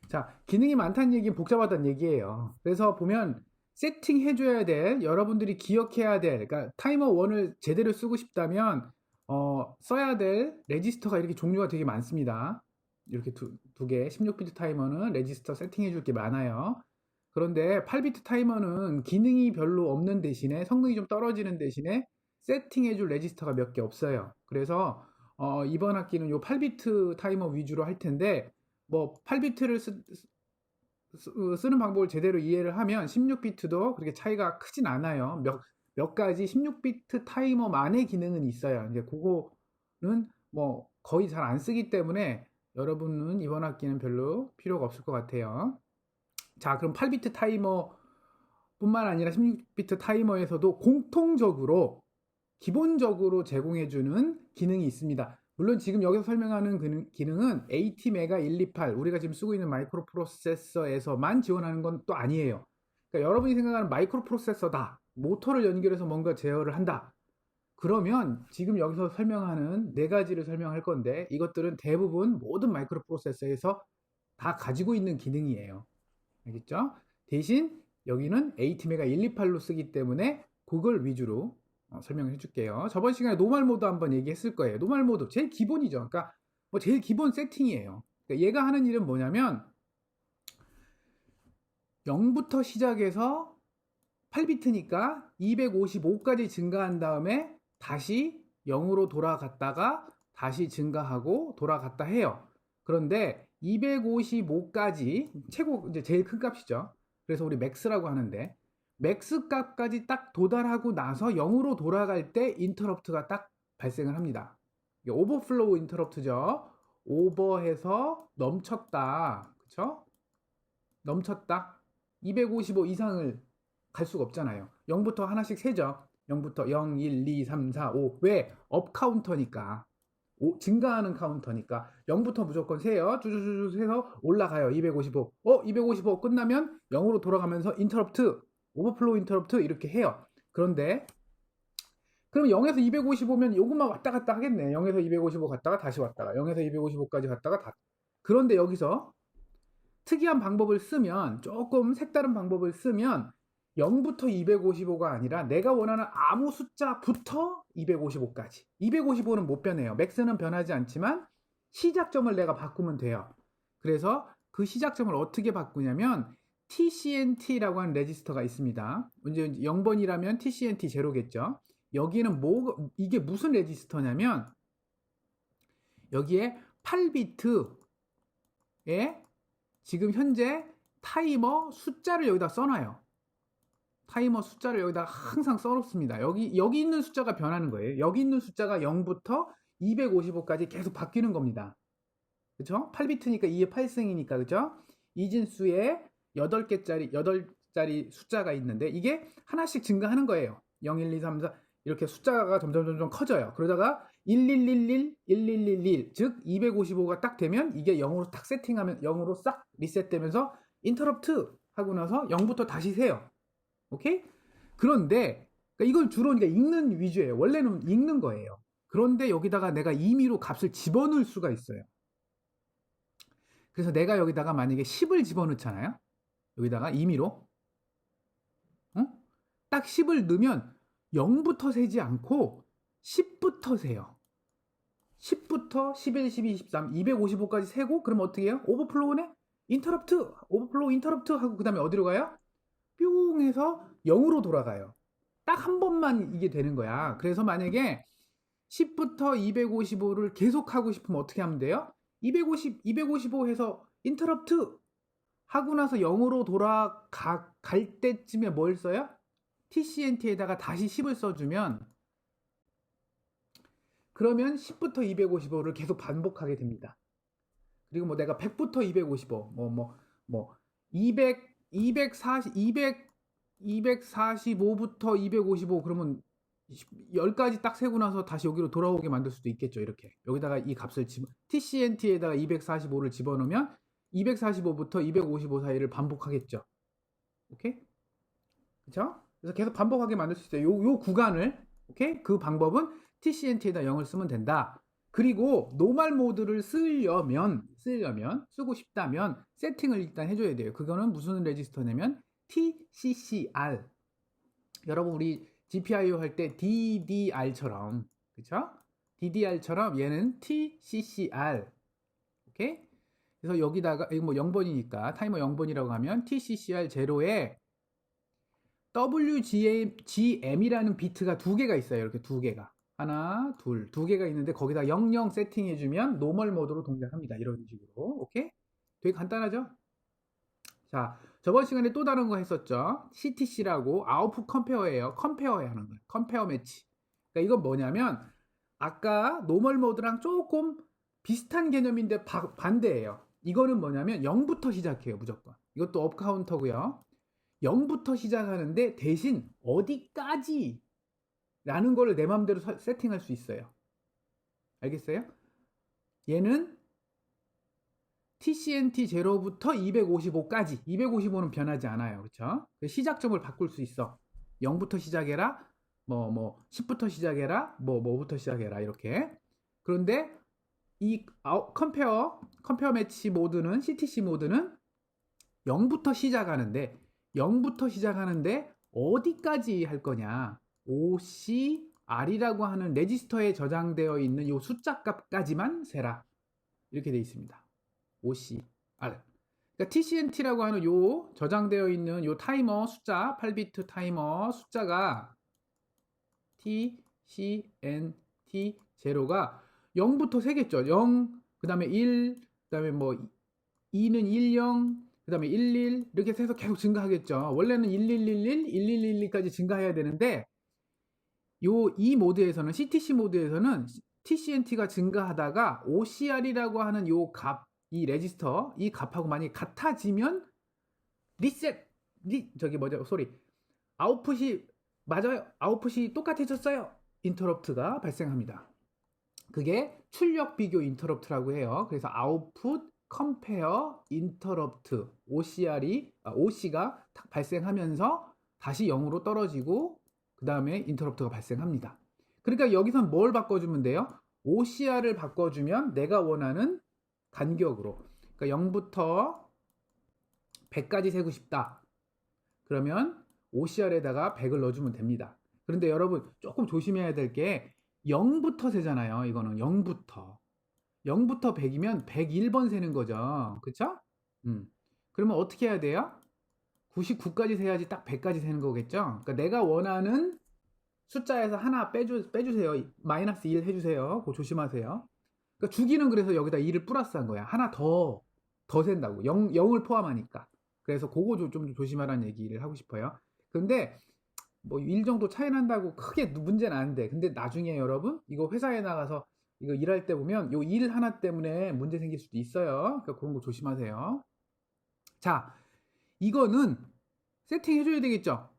자, 기능이 많다는 얘기는 복잡하다는 얘기예요. 그래서 보면 세팅해줘야 될, 여러분들이 기억해야 될, 그러니까 타이머 1을 제대로 쓰고 싶다면 써야 될 레지스터가 이렇게 종류가 되게 많습니다. 이렇게 두 개, 16비트 타이머는 레지스터 세팅해줄 게 많아요. 그런데 8비트 타이머는 기능이 별로 없는 대신에 성능이 좀 떨어지는 대신에 세팅해줄 레지스터가 몇 개 없어요. 그래서 이번 학기는 요 8비트 타이머 위주로 할 텐데 뭐 8비트를 쓰는 방법을 제대로 이해를 하면 16비트도 그렇게 차이가 크진 않아요. 몇 가지 16비트 타이머만의 기능은 있어요. 이제 그거는 뭐 거의 잘 안 쓰기 때문에 여러분은 이번 학기는 별로 필요가 없을 것 같아요. 자, 그럼 8비트 타이머 뿐만 아니라 16비트 타이머에서도 공통적으로 기본적으로 제공해주는 기능이 있습니다. 물론 지금 여기서 설명하는 기능은 ATmega128 우리가 지금 쓰고 있는 마이크로 프로세서에서만 지원하는 건 또 아니에요. 그러니까 여러분이 생각하는 마이크로 프로세서다, 모터를 연결해서 뭔가 제어를 한다, 그러면 지금 여기서 설명하는 네 가지를 설명할 건데 이것들은 대부분 모든 마이크로 프로세서에서 다 가지고 있는 기능이에요. 알겠죠? 대신 여기는 ATmega 128로 쓰기 때문에 그걸 위주로 설명을 해줄게요. 저번 시간에 노멀 모드 한번 얘기했을 거예요. 노멀 모드 제일 기본이죠. 그러니까 뭐 제일 기본 세팅이에요. 그러니까 얘가 하는 일은 뭐냐면 0부터 시작해서 8비트니까 255까지 증가한 다음에 다시 0으로 돌아갔다가 다시 증가하고 돌아갔다 해요. 그런데 255까지 최고 이제 제일 큰 값이죠. 그래서 우리 맥스라고 하는데 맥스 값까지 딱 도달하고 나서 0으로 돌아갈 때 인터럽트가 딱 발생을 합니다. 이게 오버플로우 인터럽트죠. 오버해서 넘쳤다. 그쵸? 넘쳤다. 255 이상을 갈 수가 없잖아요. 0부터 하나씩 세죠. 0부터 0, 1, 2, 3, 4, 5. 왜? 업 카운터니까. 증가하는 카운터니까 0부터 무조건 세요. 쭈쭈쭈쭈 세서 올라가요. 255. 255 끝나면 0으로 돌아가면서 인터럽트, 오버플로우 인터럽트 이렇게 해요. 그런데 그럼 0에서 255면 요것만 왔다 갔다 하겠네. 0에서 255 갔다가 다시 왔다가 0에서 255까지 갔다가 다. 그런데 여기서 특이한 방법을 쓰면, 조금 색다른 방법을 쓰면 0부터 255가 아니라 내가 원하는 아무 숫자부터 255까지. 255는 못 변해요. 맥스는 변하지 않지만 시작점을 내가 바꾸면 돼요. 그래서 그 시작점을 어떻게 바꾸냐면 TCNT라고 하는 레지스터가 있습니다. 이제 0번이라면 TCNT 제로겠죠. 여기는 이게 무슨 레지스터냐면 여기에 8비트에 지금 현재 타이머 숫자를 여기다 써놔요. 타이머 숫자를 여기다 항상 써놓습니다. 여기 있는 숫자가 변하는 거예요. 여기 있는 숫자가 0부터 255까지 계속 바뀌는 겁니다. 그쵸? 8비트니까 2의 8승이니까, 그죠? 이진수에 8자리 숫자가 있는데 이게 하나씩 증가하는 거예요. 0, 1, 2, 3, 4 이렇게 숫자가 점점 커져요. 그러다가 1111, 1111, 즉 255가 딱 되면 이게 0으로 딱 세팅하면 0으로 싹 리셋되면서 인터럽트 하고 나서 0부터 다시 세요. 오케이? 그런데 그러니까 이건 주로 읽는 위주예요. 원래는 읽는 거예요. 그런데 여기다가 내가 임의로 값을 집어넣을 수가 있어요. 그래서 내가 여기다가 만약에 10을 집어넣잖아요. 여기다가 임의로 딱 10을 넣으면 0부터 세지 않고 10부터 세요. 10부터 11, 12, 13, 255까지 세고 그럼 어떻게 해요? 오버플로우네? 인터럽트! 오버플로우 인터럽트 하고 그 다음에 어디로 가요? 뿅 해서 0으로 돌아가요. 딱 한 번만 이게 되는 거야. 그래서 만약에 10부터 255를 계속 하고 싶으면 어떻게 하면 돼요? 255 해서 인터럽트 하고 나서 0으로 돌아갈 때쯤에 뭘 써요? TCNT에다가 다시 10을 써주면 그러면 10부터 255를 계속 반복하게 됩니다. 그리고 뭐 내가 100부터 255, 200, 240, 245부터 255 그러면 10가지 딱 세고 나서 다시 여기로 돌아오게 만들 수도 있겠죠. 이렇게 여기다가 이 값을 TCNT에다가 245를 집어넣으면 245부터 255 사이를 반복하겠죠. 오케이? 그쵸? 그래서 계속 반복하게 만들 수 있어요. 요 구간을. 오케이? 그 방법은 TCNT에다 0을 쓰면 된다. 그리고 노멀 모드를 쓰고 싶다면 세팅을 일단 해줘야 돼요. 그거는 무슨 레지스터냐면 TCCR. 여러분 우리 GPIO 할 때 DDR처럼, 그쵸? DDR처럼 얘는 TCCR. 오케이? 그래서 여기다가 이거 뭐 0번이니까 타이머 0번이라고 하면 TCCR 제로에 WGM이라는 비트가 두 개가 있어요. 이렇게 두 개가. 하나, 둘, 두 개가 있는데 거기다 00 세팅해주면 노멀 모드로 동작합니다. 이런 식으로. 오케이? 되게 간단하죠? 자, 저번 시간에 또 다른 거 했었죠. CTC라고 아웃풋 컴페어예요. 컴페어 하는 거예요. 컴페어 매치. 그러니까 이건 뭐냐면 아까 노멀 모드랑 조금 비슷한 개념인데 반대예요. 이거는 뭐냐면 0부터 시작해요. 무조건. 이것도 업 카운터고요. 0부터 시작하는데 대신 어디까지 라는 걸 내 마음대로 세팅할 수 있어요. 알겠어요? 얘는 TCNT 0부터 255까지. 255는 변하지 않아요. 그쵸? 시작점을 바꿀 수 있어. 0부터 시작해라. 10부터 시작해라. 뭐부터 시작해라. 이렇게. 그런데 이 컴페어 매치 모드는, CTC 모드는 0부터 시작하는데 어디까지 할 거냐. OCR이라고 하는 레지스터에 저장되어 있는 이 숫자 값까지만 세라. 이렇게 되어 있습니다. OCR. 그러니까 TCNT라고 하는 요 저장되어 있는 요 타이머 숫자, 8비트 타이머 숫자가 TCNT 0가 0부터 세겠죠. 0, 그 다음에 1, 그 다음에 뭐 2는 10, 그 다음에 11 이렇게 해서 계속 증가하겠죠. 원래는 1111, 1112까지 증가해야 되는데 이 모드에서는, CTC 모드에서는 TCNT가 증가하다가 OCR이라고 하는 요 값, 이 레지스터, 이 값하고 만약에 같아지면 아웃풋이 똑같아졌어요. 인터럽트가 발생합니다. 그게 출력 비교 인터럽트라고 해요. 그래서 아웃풋 컴페어 인터럽트 OC가 발생하면서 다시 0으로 떨어지고 그 다음에 인터럽트가 발생합니다. 그러니까 여기선 뭘 바꿔주면 돼요? OCR을 바꿔주면 내가 원하는 간격으로, 그러니까 0부터 100까지 세고 싶다. 그러면 OCR에다가 100을 넣어주면 됩니다. 그런데 여러분 조금 조심해야 될 게 0부터 세잖아요. 이거는 0부터 100이면 101번 세는 거죠. 그쵸? 그러면 어떻게 해야 돼요? 99까지 세야지 딱 100까지 세는 거겠죠? 그러니까 내가 원하는 숫자에서 하나 빼주세요. 마이너스 1 해주세요. 그거 조심하세요. 그러니까 주기는 그래서 여기다 2를 플러스한 거야. 하나 더 센다고. 0을 포함하니까. 그래서 그거 좀 조심하라는 얘기를 하고 싶어요. 근데 뭐 1 정도 차이 난다고 크게 문제는 안 돼. 근데 나중에 여러분 이거 회사에 나가서 이거 일할 때 보면 요 일 하나 때문에 문제 생길 수도 있어요. 그러니까 그런 거 조심하세요. 자, 이거는 세팅 해줘야 되겠죠?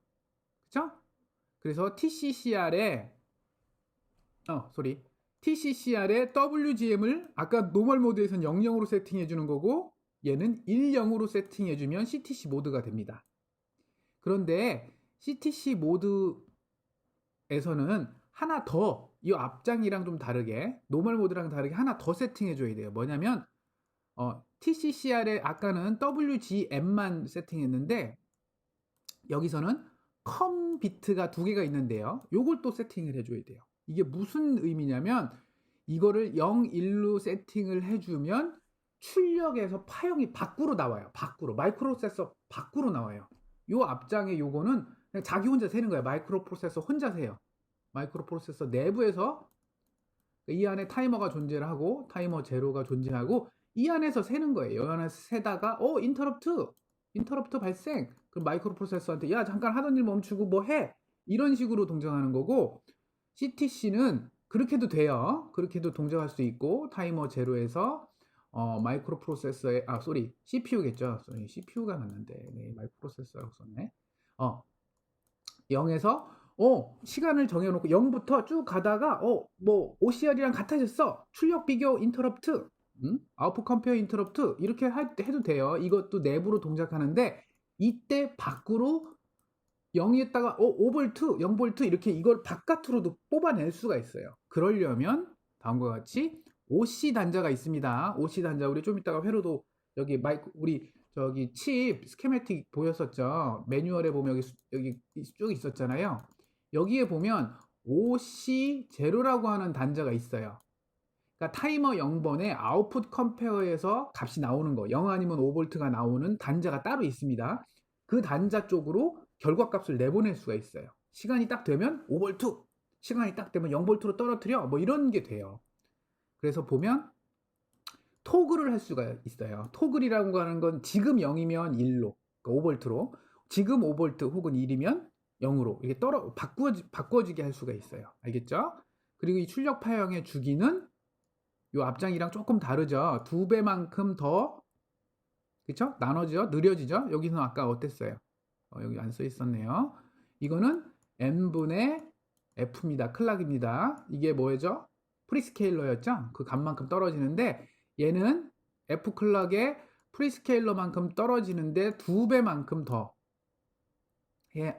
그쵸? 그래서 TCCR에 WGM을 아까 노멀 모드에서는 00으로 세팅해 주는 거고 얘는 10으로 세팅해 주면 CTC 모드가 됩니다. 그런데 CTC 모드에서는 하나 더, 이 앞장이랑 좀 다르게, 노멀 모드랑 다르게 하나 더 세팅해 줘야 돼요. 뭐냐면 TCCR에 아까는 WGM만 세팅했는데 여기서는 컴 비트가 두 개가 있는데요. 요걸 또 세팅을 해줘야 돼요. 이게 무슨 의미냐면 이거를 0, 1로 세팅을 해주면 출력에서 파형이 밖으로 나와요. 마이크로프로세서 밖으로 나와요. 요 앞장에 요거는 그냥 자기 혼자 세는 거예요. 마이크로프로세서 혼자 세요. 마이크로프로세서 내부에서 이 안에 타이머가 존재를 하고 타이머 제로가 존재하고 이 안에서 세는 거예요. 이 안에서 세다가 인터럽트 발생. 그럼 마이크로프로세서한테 야 잠깐 하던 일 멈추고 뭐 해? 이런 식으로 동작하는 거고 CTC는 그렇게도 돼요. 그렇게도 동작할 수 있고 타이머 제로에서 마이크로프로세서의 CPU겠죠. CPU가 맞는데 네, 마이크로프로세서라고 썼네. 0에서 시간을 정해놓고 0부터 쭉 가다가 뭐 OCR이랑 같아졌어. 출력 비교 인터럽트, 아웃풋 컴페어 인터럽트 이렇게 해도 돼요. 이것도 내부로 동작하는데 이때 밖으로 0에다가 5V, 0V 이렇게 이걸 바깥으로도 뽑아낼 수가 있어요. 그러려면 다음과 같이 OC 단자가 있습니다. OC 단자 우리 좀 이따가 회로도 여기 우리 저기 칩 스케매틱 보였었죠. 매뉴얼에 보면 여기 쭉 있었잖아요. 여기에 보면 OC0라고 하는 단자가 있어요. 그러니까 타이머 0번에 아웃풋 컴페어에서 값이 나오는 거, 0 아니면 5V가 나오는 단자가 따로 있습니다. 그 단자 쪽으로 결과값을 내보낼 수가 있어요. 시간이 딱 되면 5V, 시간이 딱 되면 0V로 떨어뜨려, 뭐 이런 게 돼요. 그래서 보면 토글을 할 수가 있어요. 토글이라고 하는 건 지금 0이면 1로, 그러니까 5V로, 지금 5V 혹은 1이면 0으로 이게 바꿔지게 할 수가 있어요. 알겠죠? 그리고 이 출력 파형의 주기는 요 앞장이랑 조금 다르죠. 2배만큼 더, 그쵸? 나눠지죠? 느려지죠? 여기서는 아까 어땠어요? 여기 안 써 있었네요. 이거는 n분의 f입니다. 클락입니다. 이게 뭐죠? 프리스케일러였죠? 그 값만큼 떨어지는데 얘는 f 클락의 프리스케일러만큼 떨어지는데 2배만큼 더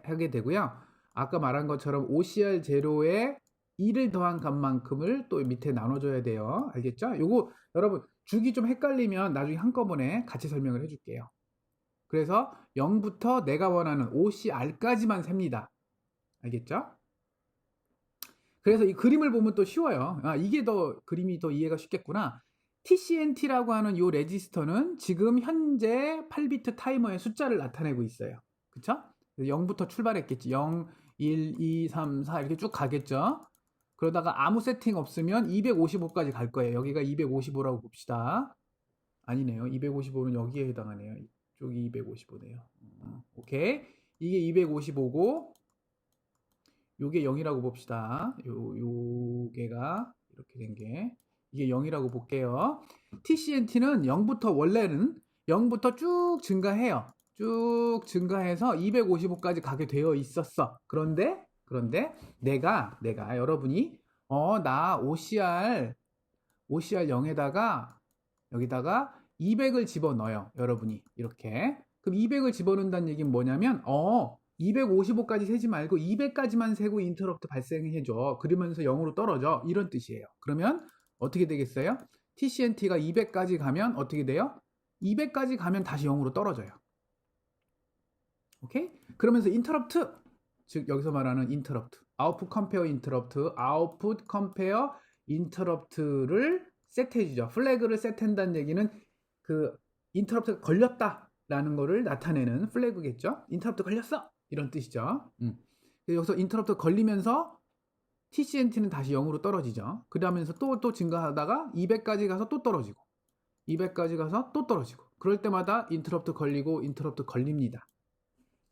하게 되고요. 아까 말한 것처럼 OCR 제로에 2를 더한 값만큼을 또 밑에 나눠줘야 돼요. 알겠죠? 요거 여러분 주기 좀 헷갈리면 나중에 한꺼번에 같이 설명을 해줄게요. 그래서 0부터 내가 원하는 OCR까지만 셉니다. 알겠죠? 그래서 이 그림을 보면 또 쉬워요. 아, 이게 더 그림이 더 이해가 쉽겠구나. TCNT라고 하는 이 레지스터는 지금 현재 8비트 타이머의 숫자를 나타내고 있어요. 그쵸? 0부터 출발했겠지. 0, 1, 2, 3, 4 이렇게 쭉 가겠죠. 그러다가 아무 세팅 없으면 255까지 갈 거예요. 여기가 255라고 봅시다. 아니네요. 255는 여기에 해당하네요. 이쪽이 255네요. 오케이. 이게 255고 요게 0이라고 봅시다. 요게가 이렇게 된 게 이게 0이라고 볼게요. TCNT는 0부터 원래는 0부터 쭉 증가해요. 쭉 증가해서 255까지 가게 되어 있었어. 그런데 내가 여러분이 나 OCR 0에다가 여기다가 200을 집어넣어요. 여러분이 이렇게. 그럼 200을 집어넣는다는 얘기는 뭐냐면 255까지 세지 말고 200까지만 세고 인터럽트 발생해줘. 그러면서 0으로 떨어져. 이런 뜻이에요. 그러면 어떻게 되겠어요? TCNT가 200까지 가면 어떻게 돼요? 200까지 가면 다시 0으로 떨어져요. 오케이? 그러면서 인터럽트, 즉 여기서 말하는 인터럽트, 아웃풋 컴페어 인터럽트, 아웃풋 컴페어 인터럽트를 세트해주죠. 플래그를 세트한다는 얘기는 그 인터럽트가 걸렸다라는 거를 나타내는 플래그겠죠. 인터럽트 걸렸어! 이런 뜻이죠. 여기서 인터럽트 걸리면서 TCNT는 다시 0으로 떨어지죠. 그러면서 또 증가하다가 200까지 가서 또 떨어지고 200까지 가서 또 떨어지고 그럴 때마다 인터럽트 걸리고 인터럽트 걸립니다.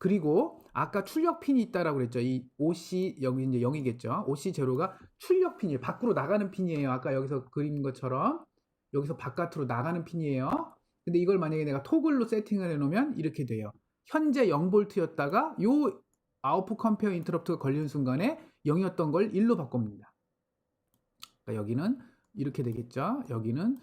그리고 아까 출력 핀이 있다라고 그랬죠. 이 OC 여기 이제 0이겠죠. OC 제로가 출력 핀이에요. 밖으로 나가는 핀이에요. 아까 여기서 그린 것처럼 여기서 바깥으로 나가는 핀이에요. 근데 이걸 만약에 내가 토글로 세팅을 해놓으면 이렇게 돼요. 현재 0V였다가 요 아웃풋 컴페어 인터럽트가 걸리는 순간에 0이었던 걸 1로 바꿉니다. 그러니까 여기는 이렇게 되겠죠. 여기는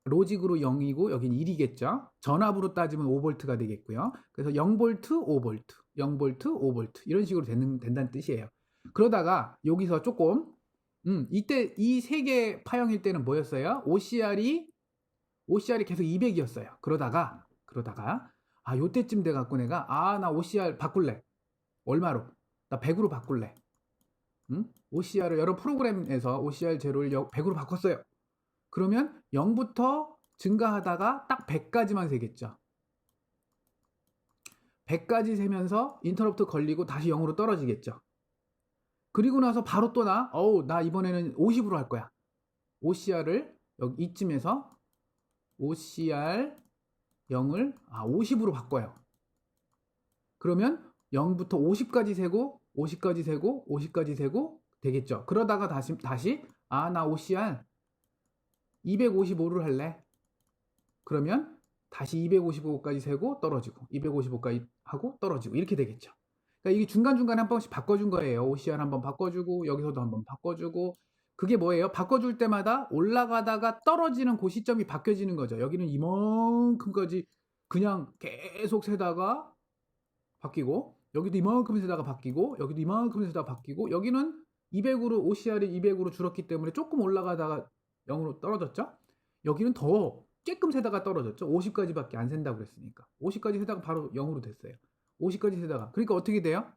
로직으로 0이고 여기는 1이겠죠. 전압으로 따지면 5V가 되겠고요. 그래서 0V, 5V, 0V, 5V 이런 식으로 된다는 뜻이에요. 그러다가 여기서 조금 이때 이 세 개 파형일 때는 뭐였어요? OCR이 계속 200이었어요. 그러다가 요때쯤 돼 갖고 내가 나 OCR 바꿀래. 얼마로? 나 100으로 바꿀래. OCR을 여러 프로그램에서 OCR 제로를 100으로 바꿨어요. 그러면 0부터 증가하다가 딱 100까지만 세겠죠. 100까지 세면서 인터럽트 걸리고 다시 0으로 떨어지겠죠. 그리고 나서 바로 또 나 이번에는 50으로 할 거야. OCR을 여기 이쯤에서 OCR 0을 50으로 바꿔요. 그러면 0부터 50까지 세고 50까지 세고 50까지 세고 되겠죠. 그러다가 다시 나 OCR 255를 할래. 그러면 다시 255까지 세고 떨어지고 255까지 하고 떨어지고 이렇게 되겠죠. 그러니까 이게 중간중간에 한 번씩 바꿔준 거예요. OCR 한번 바꿔주고 여기서도 한번 바꿔주고 그게 뭐예요? 바꿔줄 때마다 올라가다가 떨어지는 그 시점이 바뀌어지는 거죠. 여기는 이만큼까지 그냥 계속 세다가 바뀌고 여기도 이만큼 세다가 바뀌고 여기도 이만큼 세다가 바뀌고 여기는 200으로 OCR이 200으로 줄었기 때문에 조금 올라가다가 0으로 떨어졌죠? 여기는 더 쬐끔 세다가 떨어졌죠? 50까지밖에 안 센다고 그랬으니까. 50까지 세다가 바로 0으로 됐어요. 50까지 세다가. 그러니까 어떻게 돼요?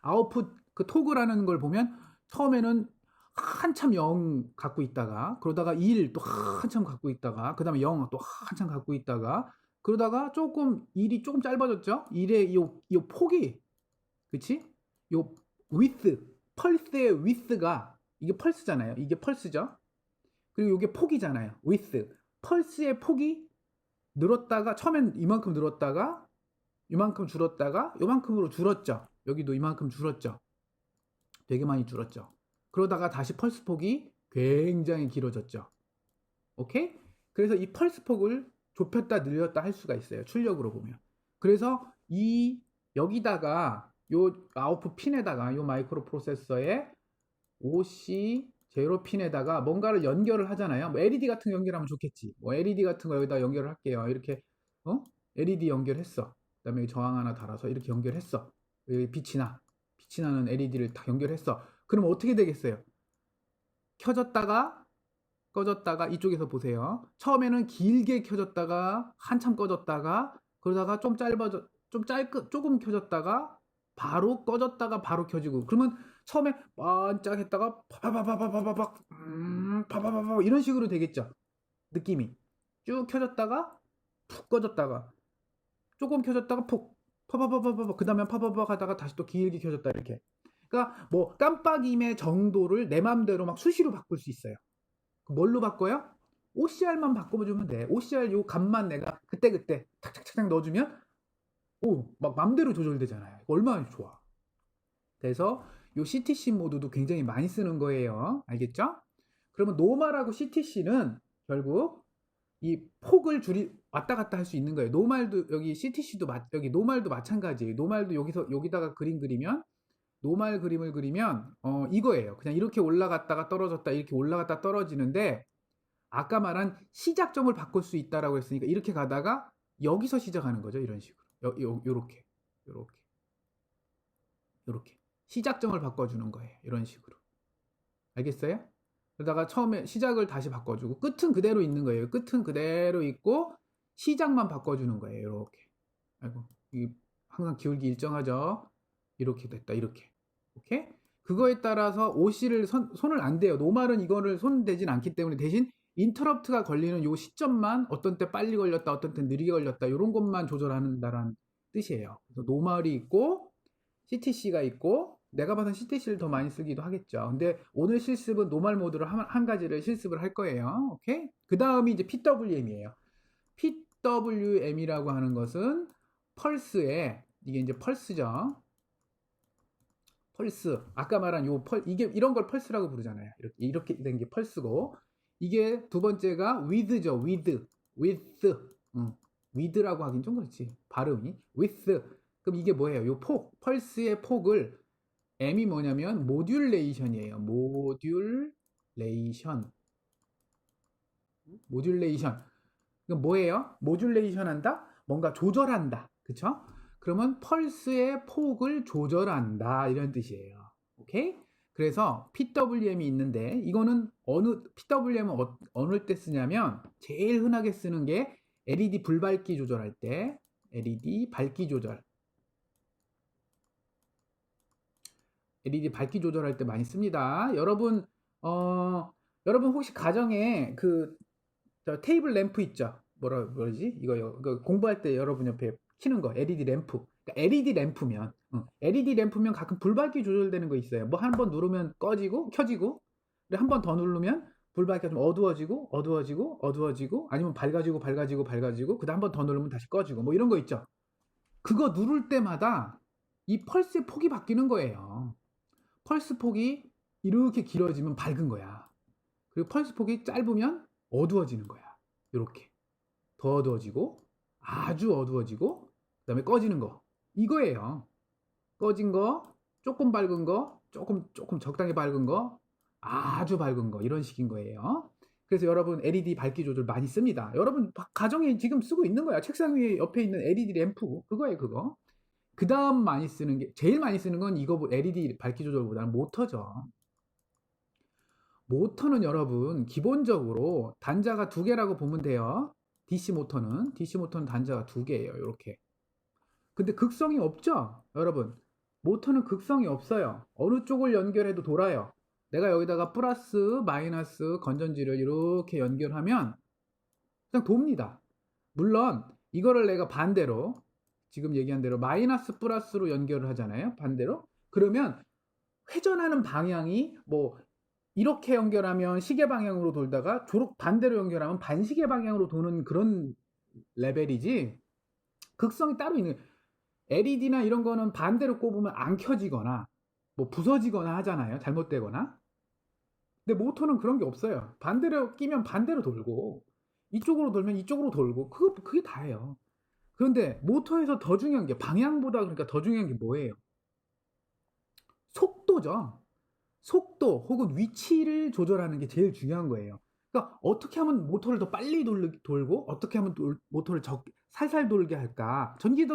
아웃풋 그 토그라는 걸 보면 처음에는 한참 0 갖고 있다가 그러다가 1 또 한참 갖고 있다가 그 다음에 0 또 한참 갖고 있다가 그러다가 조금 1이 조금 짧아졌죠? 1의 이 폭이 그치? 요 width 펄스의 width가 이게 펄스잖아요. 이게 펄스죠? 그리고 이게 폭이잖아요. width 펄스의 폭이 늘었다가 처음엔 이만큼 늘었다가 이만큼 줄었다가 요만큼으로 줄었죠. 여기도 이만큼 줄었죠. 되게 많이 줄었죠. 그러다가 다시 펄스 폭이 굉장히 길어졌죠. 오케이? 그래서 이 펄스 폭을 좁혔다 늘렸다 할 수가 있어요. 출력으로 보면. 그래서 이 여기다가 요 아웃풋 핀에다가 요 마이크로 프로세서에 OC 제로 핀에다가 뭔가를 연결을 하잖아요. 뭐 LED 같은 거 연결하면 좋겠지. 뭐 LED 같은 거 여기다 연결을 할게요. 이렇게 LED 연결했어. 그다음에 저항 하나 달아서 이렇게 연결했어. 빛이 나는 LED를 다 연결했어. 그럼 어떻게 되겠어요? 켜졌다가 꺼졌다가 이쪽에서 보세요. 처음에는 길게 켜졌다가 한참 꺼졌다가 그러다가 조금 켜졌다가 바로 꺼졌다가 바로 켜지고 그러면 처음에 반짝했다가 파바바바바바박 파바바바 이런 식으로 되겠죠. 느낌이 쭉 켜졌다가 푹 꺼졌다가 조금 켜졌다가 푹 파바바바바 그 다음에 파바바 하다가 다시 또 길게 켜졌다 이렇게. 그러니까 뭐 깜빡임의 정도를 내 맘대로 막 수시로 바꿀 수 있어요. 뭘로 바꿔요? OCR만 바꿔주면 돼. OCR 요 값만 내가 그때 탁탁탁탁 넣어주면 막 맘대로 조절되잖아요. 얼마나 좋아. 그래서 요 CTC 모드도 굉장히 많이 쓰는 거예요. 알겠죠? 그러면 노멀하고 CTC는 결국 이 폭을 왔다 갔다 할 수 있는 거예요. 노멀도 여기 CTC도 여기 노멀도 마찬가지예요. 노멀도 여기다가 그림 그리면 노멀 그림을 그리면 이거예요. 그냥 이렇게 올라갔다가 떨어졌다 이렇게 올라갔다 떨어지는데 아까 말한 시작점을 바꿀 수 있다라고 했으니까 이렇게 가다가 여기서 시작하는 거죠. 이런 식으로 요렇게 시작점을 바꿔주는 거예요. 이런 식으로 알겠어요? 그러다가 처음에 시작을 다시 바꿔주고 끝은 그대로 있는 거예요. 끝은 그대로 있고 시작만 바꿔주는 거예요. 이렇게 아이고 항상 기울기 일정하죠. 이렇게 됐다 이렇게 오케이? 그거에 따라서 OC를 손을 안 대요. 노말은 이거를 손 대진 않기 때문에 대신 인터럽트가 걸리는 요 시점만 어떤 때 빨리 걸렸다 어떤 때 느리게 걸렸다 이런 것만 조절한다라는 뜻이에요. 그래서 노말이 있고 CTC가 있고 내가 봐선 CTC를 더 많이 쓰기도 하겠죠. 근데 오늘 실습은 노말 모드로 한 가지를 실습을 할 거예요. 오케이? 그 다음이 이제 PWM이에요. PWM이라고 하는 것은 펄스에 이게 이제 펄스죠. 펄스 아까 말한 이게 이런 걸 펄스라고 부르잖아요. 이렇게 된 게 펄스고 이게 두 번째가 width죠. width width라고 하긴 좀 그렇지 발음이 width 그럼 이게 뭐예요? 요 펄스의 폭을 M이 뭐냐면 모듈레이션이에요. 모듈레이션 그럼 뭐예요? 모듈레이션 한다? 뭔가 조절한다. 그쵸? 그러면 펄스의 폭을 조절한다 이런 뜻이에요. 오케이? 그래서 PWM이 있는데 이거는 PWM은 어느 때 쓰냐면 제일 흔하게 쓰는 게 LED 불밝기 조절할 때 LED 밝기 조절할 때 많이 씁니다. 여러분 혹시 가정에 저 테이블 램프 있죠? 뭐지? 이거 공부할 때 여러분 옆에 켜는 거 LED 램프. 그러니까 LED 램프면 가끔 불밝기 조절되는 거 있어요. 뭐 한 번 누르면 켜지고 한 번 더 누르면 불밝기가 좀 어두워지고 아니면 밝아지고 그다음 한 번 더 누르면 다시 꺼지고 뭐 이런 거 있죠. 그거 누를 때마다 이 펄스의 폭이 바뀌는 거예요. 펄스 폭이 이렇게 길어지면 밝은 거야. 그리고 펄스 폭이 짧으면 어두워지는 거야. 이렇게 더 어두워지고 아주 어두워지고 그 다음에 꺼지는 거 이거예요. 꺼진 거 조금 밝은 거 조금 적당히 밝은 거 아주 밝은 거 이런 식인 거예요. 그래서 여러분 LED 밝기 조절 많이 씁니다. 여러분 가정에 지금 쓰고 있는 거야. 책상 위에 옆에 있는 LED 램프 그거예요. 그거 그 다음 제일 많이 쓰는 건 이거 LED 밝기 조절보다는 모터죠. 모터는 여러분 기본적으로 단자가 두 개라고 보면 돼요. DC 모터는 단자가 두 개예요. 이렇게. 근데 극성이 없죠? 여러분. 모터는 극성이 없어요. 어느 쪽을 연결해도 돌아요. 내가 여기다가 플러스, 마이너스 건전지를 이렇게 연결하면 그냥 돕니다. 물론 이거를 내가 반대로 지금 얘기한 대로 마이너스 플러스로 연결을 하잖아요. 반대로. 그러면 회전하는 방향이 뭐 이렇게 연결하면 시계 방향으로 돌다가 반대로 연결하면 반시계 방향으로 도는 그런 레벨이지 극성이 따로 있는 LED나 이런 거는 반대로 꼽으면 안 켜지거나 뭐 부서지거나 하잖아요. 잘못되거나. 근데 모터는 그런 게 없어요. 반대로 끼면 반대로 돌고 이쪽으로 돌면 이쪽으로 돌고 그게 다예요. 그런데 모터에서 더 중요한 게 방향보다 그러니까 더 중요한 게 뭐예요? 속도죠. 속도 혹은 위치를 조절하는 게 제일 중요한 거예요. 그러니까 어떻게 하면 모터를 더 빨리 돌고 어떻게 하면 모터를 살살 돌게 할까? 전기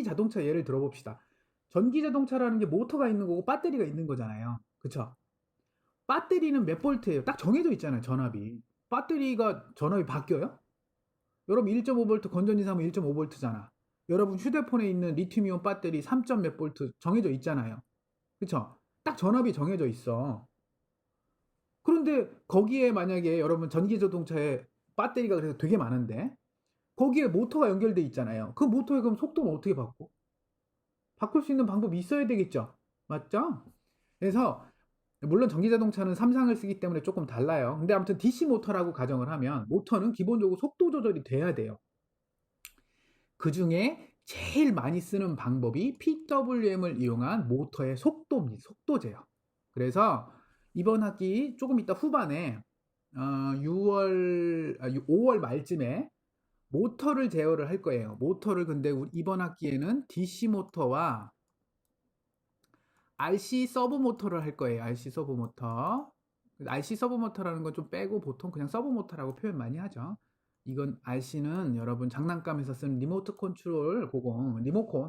자동차 예를 들어봅시다. 전기 자동차라는 게 모터가 있는 거고 배터리가 있는 거잖아요. 그쵸? 배터리는 몇 볼트예요? 딱 정해져 있잖아요. 전압이. 배터리가 전압이 바뀌어요? 여러분 1.5V 건전지 사면 1.5V잖아. 여러분 휴대폰에 있는 리튬이온 배터리 3. 몇 볼트 정해져 있잖아요. 그쵸? 딱 전압이 정해져 있어. 그런데 거기에 만약에 여러분 전기자동차에 배터리가 그래서 되게 많은데 거기에 모터가 연결돼 있잖아요. 그 모터의 그럼 속도는 어떻게 바꿔? 바꿀 수 있는 방법이 있어야 되겠죠? 맞죠? 그래서 물론 전기자동차는 삼상을 쓰기 때문에 조금 달라요. 근데 아무튼 DC 모터라고 가정을 하면 모터는 기본적으로 속도 조절이 돼야 돼요. 그 중에 제일 많이 쓰는 방법이 PWM을 이용한 모터의 속도입니다. 속도제요. 그래서 이번 학기 조금 이따 후반에 5월 말쯤에 모터를 제어를 할 거예요. 모터를 근데 이번 학기에는 DC 모터와 RC 서브 모터를 할 거예요. RC 서브 모터. RC 서브 모터라는 건 좀 빼고 보통 그냥 서브 모터라고 표현 많이 하죠. 이건 RC는 여러분 장난감에서 쓰는 리모트 컨트롤 그거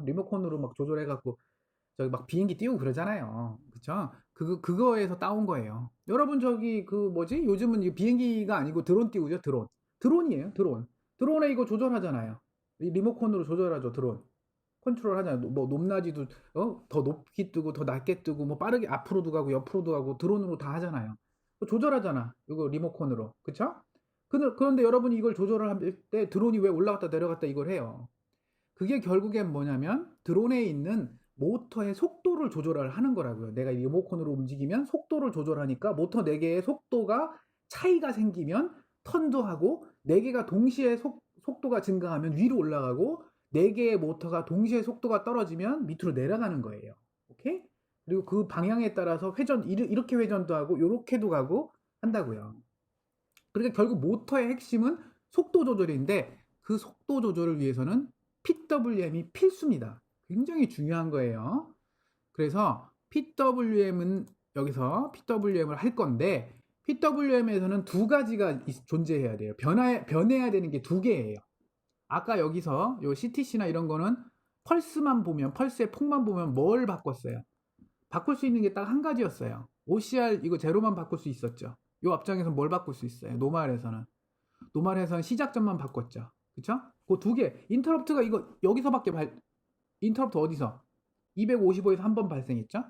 리모컨으로 막 조절해갖고 저기 막 비행기 띄우고 그러잖아요. 그쵸? 그거에서 따온 거예요. 여러분 저기 그 뭐지? 요즘은 이 비행기가 아니고 드론 띄우죠, 드론. 드론이에요, 드론. 드론에 이거 조절하잖아요. 리모컨으로 조절하죠, 드론. 컨트롤 하잖아요. 뭐 높낮이도 더 높게 뜨고 더 낮게 뜨고 뭐 빠르게 앞으로도 가고 옆으로도 가고 드론으로 다 하잖아요. 조절하잖아. 이거 리모컨으로. 그쵸? 그런데 여러분이 이걸 조절을 할 때 드론이 왜 올라갔다 내려갔다 이걸 해요. 그게 결국엔 뭐냐면 드론에 있는 모터의 속도를 조절을 하는 거라고요. 내가 이 리모컨으로 움직이면 속도를 조절하니까 모터 4개의 속도가 차이가 생기면 턴도 하고 4개가 동시에 속도가 증가하면 위로 올라가고 4개의 모터가 동시에 속도가 떨어지면 밑으로 내려가는 거예요. 오케이? 그리고 그 방향에 따라서 이렇게 회전도 하고 이렇게도 가고 한다고요. 그러니까 결국 모터의 핵심은 속도 조절인데 그 속도 조절을 위해서는 PWM이 필수입니다. 굉장히 중요한 거예요. 그래서 PWM은 여기서 PWM을 할 건데 PWM에서는 두 가지가 존재해야 돼요. 변해야 되는 게 두 개예요. 아까 여기서 요 CTC나 이런 거는 펄스의 폭만 보면 뭘 바꿨어요? 바꿀 수 있는 게 딱 한 가지였어요. OCR 이거 제로만 바꿀 수 있었죠. 요 앞장에서 뭘 바꿀 수 있어요? 노말에서는 시작점만 바꿨죠. 그쵸? 그 두 개. 인터럽트가 이거 여기서밖에 인터럽트 어디서? 255에서 한 번 발생했죠?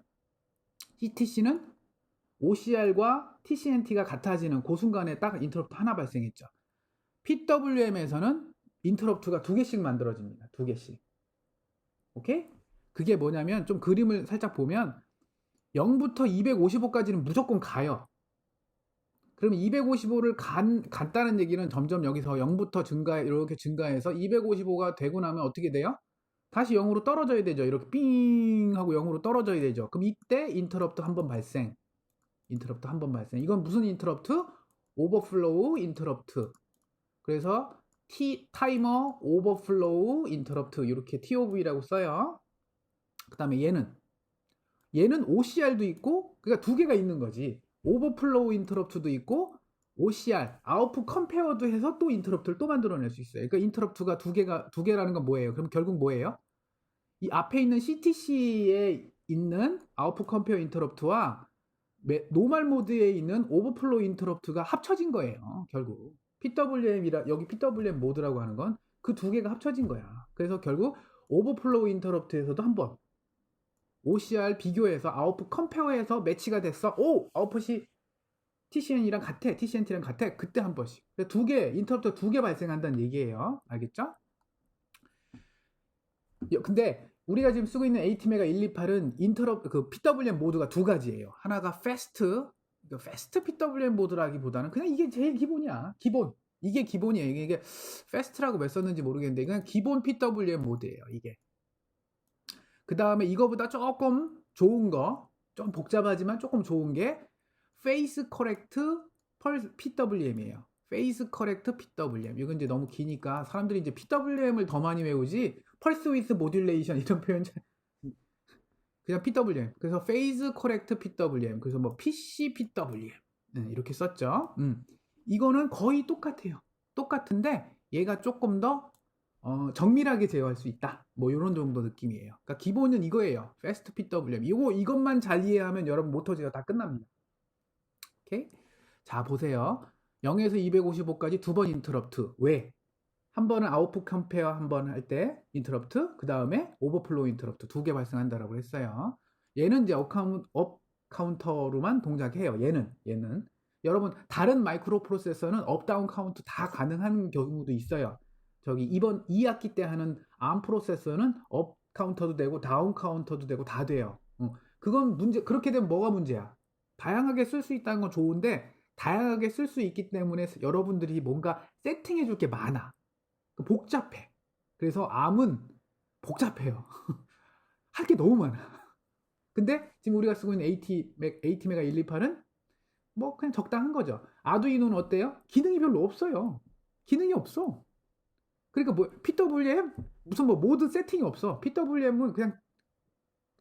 CTC는 OCR과 TCNT가 같아지는 그 순간에 딱 인터럽트 하나 발생했죠. PWM에서는 인터럽트가 두 개씩 만들어집니다. 두 개씩. 오케이? 그게 뭐냐면 좀 그림을 살짝 보면 0부터 255까지는 무조건 가요. 그러면 255를 갔다는 얘기는 점점 여기서 0부터 이렇게 증가해서 255가 되고 나면 어떻게 돼요? 다시 0으로 떨어져야 되죠. 이렇게 삥 하고 0으로 떨어져야 되죠. 그럼 이때 인터럽트 한 번 발생. 이건 무슨 인터럽트? 오버플로우 인터럽트. 그래서 타이머 오버플로우 인터럽트 이렇게 TOV라고 써요. 그 다음에 얘는 OCR도 있고 그러니까 두 개가 있는 거지. 오버플로우 인터럽트도 있고 OCR 아웃풋 컴페어도 해서 또 인터럽트를 또 만들어낼 수 있어요. 그러니까 인터럽트가 두 개라는 건 뭐예요? 그럼 결국 뭐예요? 이 앞에 있는 CTC에 있는 아웃풋 컴페어 인터럽트와 노멀 모드에 있는 오버플로우 인터럽트가 합쳐진 거예요. 결국 여기 PWM 모드라고 하는 건 그 두 개가 합쳐진 거야. 그래서 결국 오버플로우 인터럽트에서도 한번 OCR 비교해서 아웃풋 컴페어해서 매치가 됐어. 오! 아웃풋이 TCNT랑 같아. 그때 한 번씩. 인터럽트 두 개 발생한다는 얘기예요. 알겠죠? 근데 우리가 지금 쓰고 있는 ATmega 128은 그 PWM 모드가 두 가지예요. 하나가 패스트 PWM 모드라기보다는 그냥 이게 제일 기본이야. 이게 기본이에요. 이게 패스트라고 왜 썼는지 모르겠는데 그냥 기본 PWM 모드예요. 이게. 그 다음에 이거보다 조금 좋은 거, 좀 복잡하지만 조금 좋은 게 페이스 커렉트 PWM이에요. 페이스 커렉트 PWM. 이건 이제 너무 기니까 사람들이 이제 PWM을 더 많이 외우지 펄스 위스 모듈레이션 이런 표현 그냥 PWM. 그래서 페이스 커렉트 PWM. 그래서 뭐 PC PWM 이렇게 썼죠. 이거는 거의 똑같아요. 똑같은데 얘가 조금 더 정밀하게 제어할 수 있다. 뭐 이런 정도 느낌이에요. 그러니까 기본은 이거예요. 패스트 PWM. 이것만 잘 이해하면 여러분 모터 제어 다 끝납니다. 오케이? 자, 보세요. 0에서 255까지 두 번 인터럽트. 왜? 한 번은 아웃풋 컴페어 한 번 할 때 인터럽트, 그 다음에 오버플로우 인터럽트 두 개 발생한다라고 했어요. 얘는 이제 업 카운터로만 동작해요. 얘는. 여러분, 다른 마이크로 프로세서는 업, 다운 카운트 다 가능한 경우도 있어요. 저기 이번 2학기 때 하는 ARM 프로세서는 업 카운터도 되고 다운 카운터도 되고 다 돼요. 그건 그렇게 되면 뭐가 문제야? 다양하게 쓸 수 있다는 건 좋은데 다양하게 쓸 수 있기 때문에 여러분들이 뭔가 세팅해 줄 게 많아. 복잡해. 그래서 ARM은 복잡해요. 할 게 너무 많아. 근데 지금 우리가 쓰고 있는 ATmega 128은 뭐 그냥 적당한 거죠. 아두이노는 어때요? 기능이 별로 없어요. 기능이 없어. 그러니까 뭐 PWM 무슨 뭐 모드 세팅이 없어. PWM은 그냥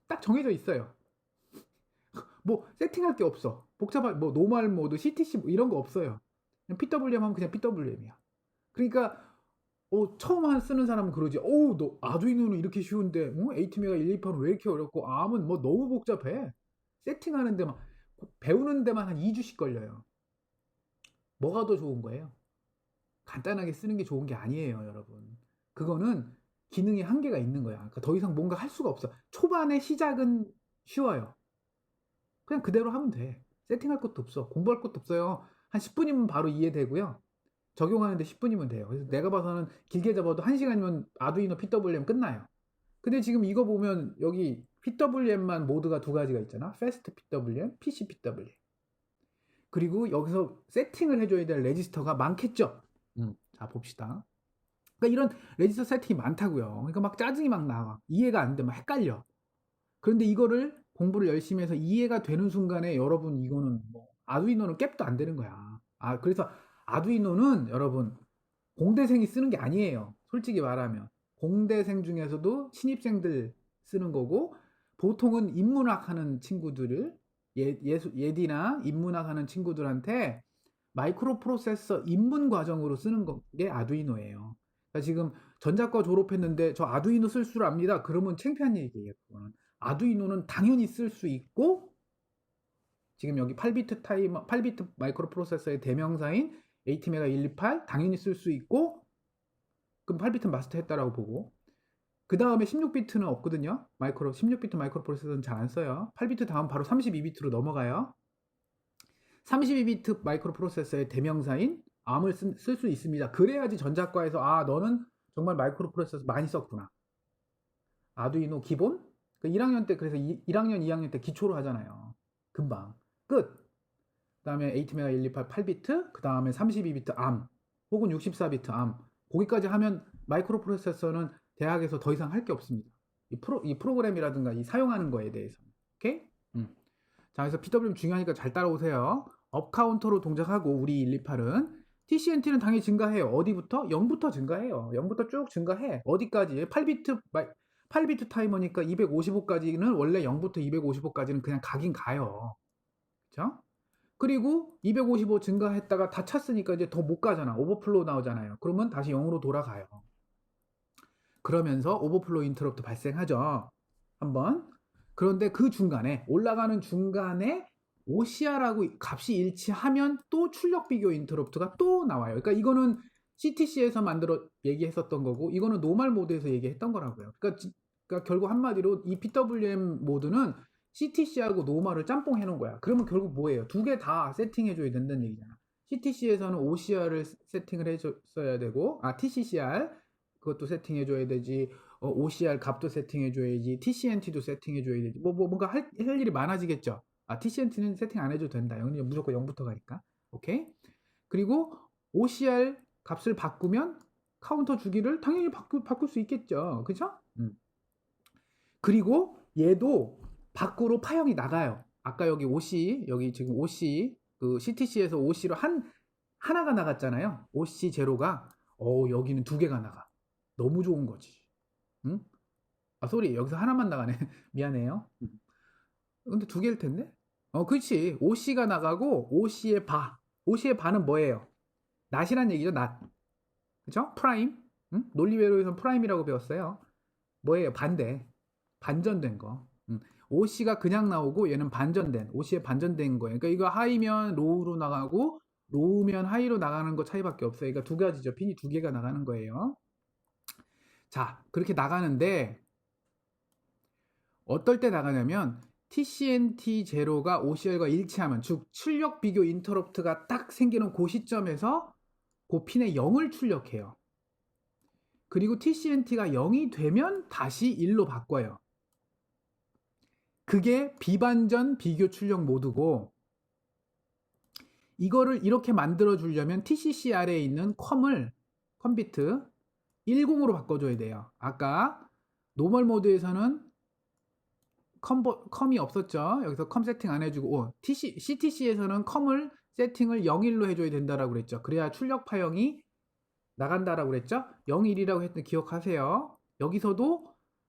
딱 정해져 있어요. 뭐 세팅할 게 없어. 복잡한 뭐 노멀 모드, CTC 뭐 이런 거 없어요. 그냥 PWM 하면 그냥 PWM이야. 그러니까 처음 쓰는 사람은 그러지. 너 아두이노는 이렇게 쉬운데 ATmega 128은 왜 이렇게 어렵고 ARM은 뭐 너무 복잡해. 세팅하는 데만 배우는 데만 한 2주씩 걸려요. 뭐가 더 좋은 거예요? 간단하게 쓰는 게 좋은 게 아니에요, 여러분. 그거는 기능의 한계가 있는 거야. 그러니까 더 이상 뭔가 할 수가 없어. 초반에 시작은 쉬워요. 그냥 그대로 하면 돼. 세팅할 것도 없어. 공부할 것도 없어요. 한 10분이면 바로 이해되고요. 적용하는데 10분이면 돼요. 그래서 내가 봐서는 길게 잡아도 1시간이면 아두이노 PWM 끝나요. 근데 지금 이거 보면 여기 PWM만 모드가 두 가지가 있잖아. 패스트 PWM, PC PWM. 그리고 여기서 세팅을 해줘야 될 레지스터가 많겠죠. 자, 봅시다. 그러니까 이런 레지스터 세팅이 많다고요. 그러니까 막 짜증이 막 나와. 이해가 안 돼. 막 헷갈려. 그런데 이거를 공부를 열심히 해서 이해가 되는 순간에 여러분 이거는 뭐 아두이노는 cap도 안 되는 거야. 그래서 아두이노는 여러분 공대생이 쓰는 게 아니에요. 솔직히 말하면 공대생 중에서도 신입생들 쓰는 거고 보통은 인문학 하는 친구들을 예디나 인문학 하는 친구들한테 마이크로 프로세서 입문 과정으로 쓰는 게 아두이노예요. 그러니까 지금 전자과 졸업했는데 저 아두이노 쓸 줄 압니다. 그러면 창피한 얘기예요. 그거는. 아두이노는 당연히 쓸 수 있고 지금 여기 8비트 마이크로 프로세서의 대명사인 ATmega 128 당연히 쓸 수 있고 그럼 8비트 마스터했다라고 보고 그 다음에 16비트는 없거든요. 16비트 마이크로 프로세서는 잘 안 써요. 8비트 다음 바로 32비트로 넘어가요. 32비트 마이크로 프로세서의 대명사인 ARM을 쓸 수 있습니다. 그래야지 전자과에서 너는 정말 마이크로 프로세서 많이 썼구나. 아두이노 기본? 1학년 때 그래서 1학년, 2학년 때 기초로 하잖아요. 금방. 끝. 그 다음에 ATmega 128 8비트, 그 다음에 32비트 ARM, 혹은 64비트 ARM. 거기까지 하면 마이크로 프로세서는 대학에서 더 이상 할 게 없습니다. 이 프로그램이라든가 이 사용하는 거에 대해서. 오케이? 자, 그래서 PWM 중요하니까 잘 따라오세요. 업 카운터로 동작하고 우리 128은 TCNT는 당연히 증가해요. 어디부터? 0부터 증가해요. 0부터 쭉 증가해. 어디까지? 8비트 타이머니까 255까지는 원래 0부터 255까지는 그냥 가긴 가요. 그쵸? 그리고 255 증가했다가 다 찼으니까 이제 더 못 가잖아. 오버플로우 나오잖아요. 그러면 다시 0으로 돌아가요. 그러면서 오버플로우 인터럽트 발생하죠. 한번. 그런데 그 중간에 올라가는 중간에 OCR하고 값이 일치하면 또 출력 비교 인터럽트가 또 나와요. 그러니까 이거는 CTC에서 만들어 얘기했었던 거고, 이거는 노멀 모드에서 얘기했던 거라고요. 그러니까 결국 한마디로 이 PWM 모드는 CTC하고 노멀을 짬뽕 해놓은 거야. 그러면 결국 뭐예요? 두 개 다 세팅해줘야 된다는 얘기잖아. CTC에서는 OCR을 세팅을 해줬어야 되고, TCCR 그것도 세팅해줘야 되지. OCR 값도 세팅해줘야지. TCNT도 세팅해줘야 되지. 뭔가 할 일이 많아지겠죠. TCNT는 세팅 안 해줘도 된다. 무조건 0부터 가니까. 오케이? 그리고 OCR 값을 바꾸면 카운터 주기를 당연히 바꿀 수 있겠죠. 그죠? 그리고 얘도 밖으로 파형이 나가요. 아까 여기 OC, 여기 지금 OC, 그 CTC에서 OC로 하나가 나갔잖아요. OC 제로가. 여기는 두 개가 나가. 너무 좋은 거지. 응? 쏘리. 여기서 하나만 나가네. 미안해요. 근데 두 개일 텐데? 그렇지. OC가 나가고 OC의 바. OC의 바는 뭐예요? 낫이란 얘기죠. 낫. 그죠? 프라임. 응? 논리외로에서는 프라임이라고 배웠어요. 뭐예요? 반대. 반전된 거. OC가 그냥 나오고 얘는 반전된, OC에 반전된 거예요. 그러니까 이거 하이면 로우로 나가고 로우면 하이로 나가는 거 차이밖에 없어요. 그러니까 두 가지죠. 핀이 두 개가 나가는 거예요. 자, 그렇게 나가는데 어떨 때 나가냐면 TCNT 제로가 OCR과 일치하면, 즉 출력 비교 인터럽트가 딱 생기는 그 시점에서 그 핀에 0을 출력해요. 그리고 TCNT가 0이 되면 다시 1로 바꿔요. 그게 비반전 비교 출력 모드고, 이거를 이렇게 만들어 주려면 TCCR에 있는 컴비트 10으로 바꿔줘야 돼요. 아까 노멀 모드에서는 컴이 없었죠. 여기서 컴 세팅 안 해주고, CTC에서는 컴을 세팅을 01로 해줘야 된다라고 그랬죠. 그래야 출력 파형이 나간다라고 그랬죠. 01이라고 했던 기억하세요.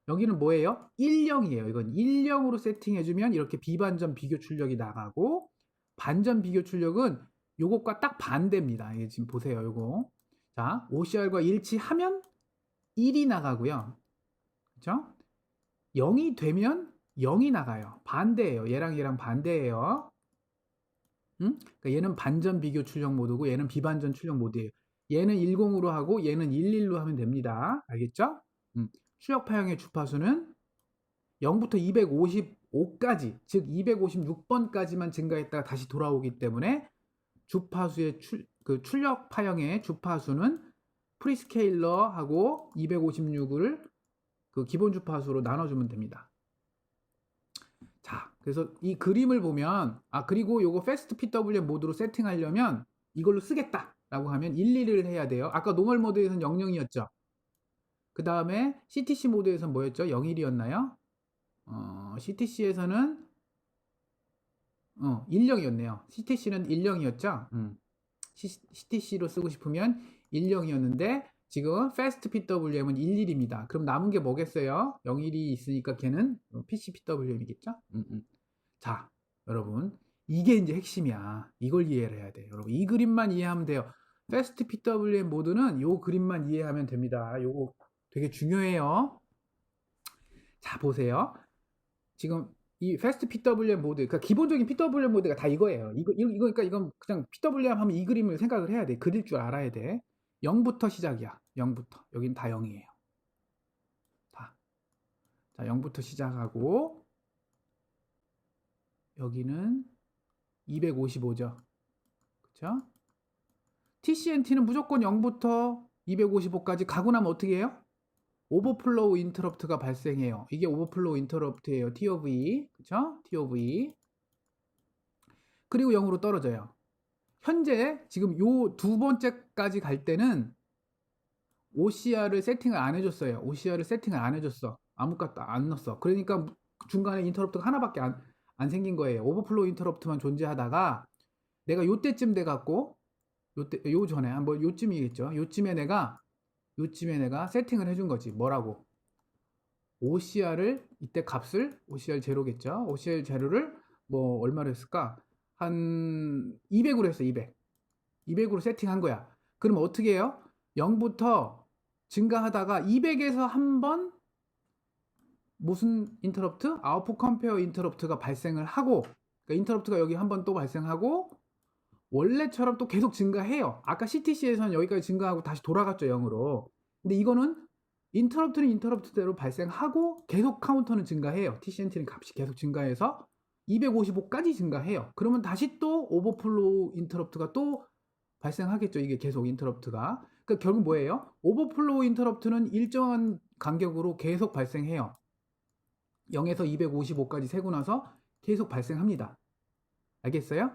여기는 뭐예요? 10이에요. 이건 10으로 세팅해주면 이렇게 비반전 비교 출력이 나가고, 반전 비교 출력은 요것과 딱 반대입니다. 이게 지금 보세요. 요거. 자, OCR과 일치하면 1이 나가고요. 그죠? 0이 되면 0이 나가요. 반대예요. 얘랑 반대예요. 그러니까 얘는 반전 비교 출력 모드고 얘는 비반전 출력 모드예요. 얘는 10으로 하고 얘는 11로 하면 됩니다. 알겠죠? 출력 파형의 주파수는 0부터 255까지, 즉 256번까지만 증가했다가 다시 돌아오기 때문에 주파수의 출력 파형의 주파수는 프리스케일러하고 256을 그 기본 주파수로 나눠주면 됩니다. 자, 그래서 이 그림을 보면, 그리고 요거 패스트 PWM 모드로 세팅하려면 이걸로 쓰겠다라고 하면 11을 해야 돼요. 아까 노멀 모드에서는 00이었죠. 그 다음에 CTC 모드에서는 뭐였죠? 01이었나요? CTC에서는 10이었네요. CTC는 10이었죠. CTC로 쓰고 싶으면 10이었는데 지금 패스트 PWM은 11입니다. 그럼 남은 게 뭐겠어요? 01이 있으니까 걔는 PC PWM이겠죠? 자, 여러분, 이게 이제 핵심이야. 이걸 이해를 해야 돼요. 여러분, 이 그림만 이해하면 돼요. 패스트 PWM 모드는 요 그림만 이해하면 됩니다. 요거 되게 중요해요. 자, 보세요. 지금 이 패스트 PWM 모드, 그러니까 기본적인 PWM 모드가 다 이거예요. 그러니까 이건 그냥 PWM 하면 이 그림을 생각을 해야 돼. 그릴 줄 알아야 돼. 0부터 시작이야. 0부터. 여긴 다 0이에요. 자, 0부터 시작하고 여기는 255죠. 그쵸? TCNT는 무조건 0부터 255까지 가고 나면 어떻게 해요? 오버플로우 인터럽트가 발생해요. 이게 오버플로우 인터럽트예요. T of E. 그쵸? T of E. 그리고 0으로 떨어져요. 현재 지금 요 두 번째까지 갈 때는 OCR을 세팅을 안 해줬어요. OCR을 세팅을 안 해줬어. 아무것도 안 넣었어. 그러니까 중간에 인터럽트가 하나밖에 안 생긴 거예요. 오버플로우 인터럽트만 존재하다가 내가 요때쯤 돼갖고 요 전에 한번 요쯤이겠죠. 요쯤에 내가 세팅을 해준 거지. 뭐라고? OCR을 이때 값을 OCR 제로겠죠. OCR 제로를 뭐 얼마로 했을까? 한 200으로 했어. 200으로 세팅한 거야. 그럼 어떻게 해요? 0부터 증가하다가 200에서 한번 무슨 인터럽트? 아웃풋 컴페어 인터럽트가 발생을 하고, 그러니까 인터럽트가 여기 한번 또 발생하고 원래처럼 또 계속 증가해요. 아까 CTC에서는 여기까지 증가하고 다시 돌아갔죠, 0으로. 근데 이거는 인터럽트는 인터럽트대로 발생하고 계속 카운터는 증가해요. TCNT는 값이 계속 증가해서 255까지 증가해요. 그러면 다시 또 오버플로우 인터럽트가 또 발생하겠죠. 이게 계속 인터럽트가. 그러니까 결국 뭐예요? 오버플로우 인터럽트는 일정한 간격으로 계속 발생해요. 0에서 255까지 세고 나서 계속 발생합니다. 알겠어요?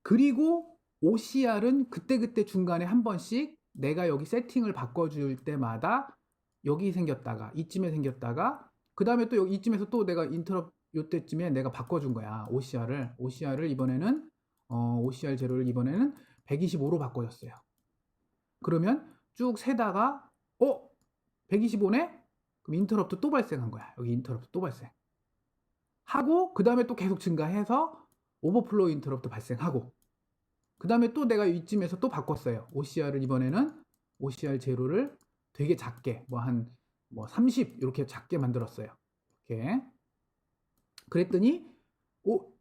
그리고 OCR은 그때그때 중간에 한 번씩 내가 여기 세팅을 바꿔줄 때마다 여기 생겼다가 이쯤에 생겼다가 그 다음에 또 여기 이쯤에서 또 내가 인터럽 요때쯤에 내가 바꿔준 거야. OCR을 이번에는 OCR 제로를 이번에는 125로 바꿔줬어요. 그러면 쭉 세다가 125네? 그럼 인터럽트 또 발생한 거야. 여기 인터럽트 또 발생. 하고 그 다음에 또 계속 증가해서 오버플로우 인터럽트 발생하고 그 다음에 또 내가 이쯤에서 또 바꿨어요. OCR을 이번에는 OCR 제로를 되게 작게 뭐 30 이렇게 작게 만들었어요. 이렇게 그랬더니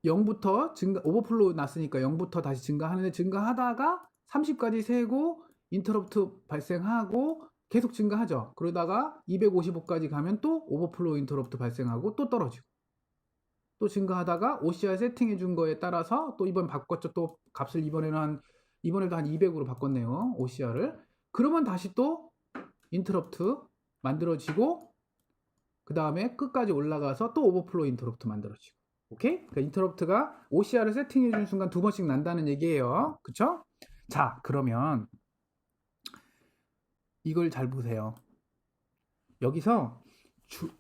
0부터 증가 오버플로우 났으니까 0부터 다시 증가하는데 증가하다가 30까지 세고 인터럽트 발생하고 계속 증가하죠. 그러다가 255까지 가면 또 오버플로우 인터럽트 발생하고 또 떨어지고 또 증가하다가 OCR 세팅해 준 거에 따라서 또 이번 바꿨죠. 또 값을 이번에도 한 200으로 바꿨네요. OCR을. 그러면 다시 또 인터럽트 만들어지고 그 다음에 끝까지 올라가서 또 오버플로우 인터럽트 만들어지고. 오케이? 그러니까 인터럽트가 OCR을 세팅해 준 순간 두 번씩 난다는 얘기예요. 그쵸? 자, 그러면 이걸 잘 보세요. 여기서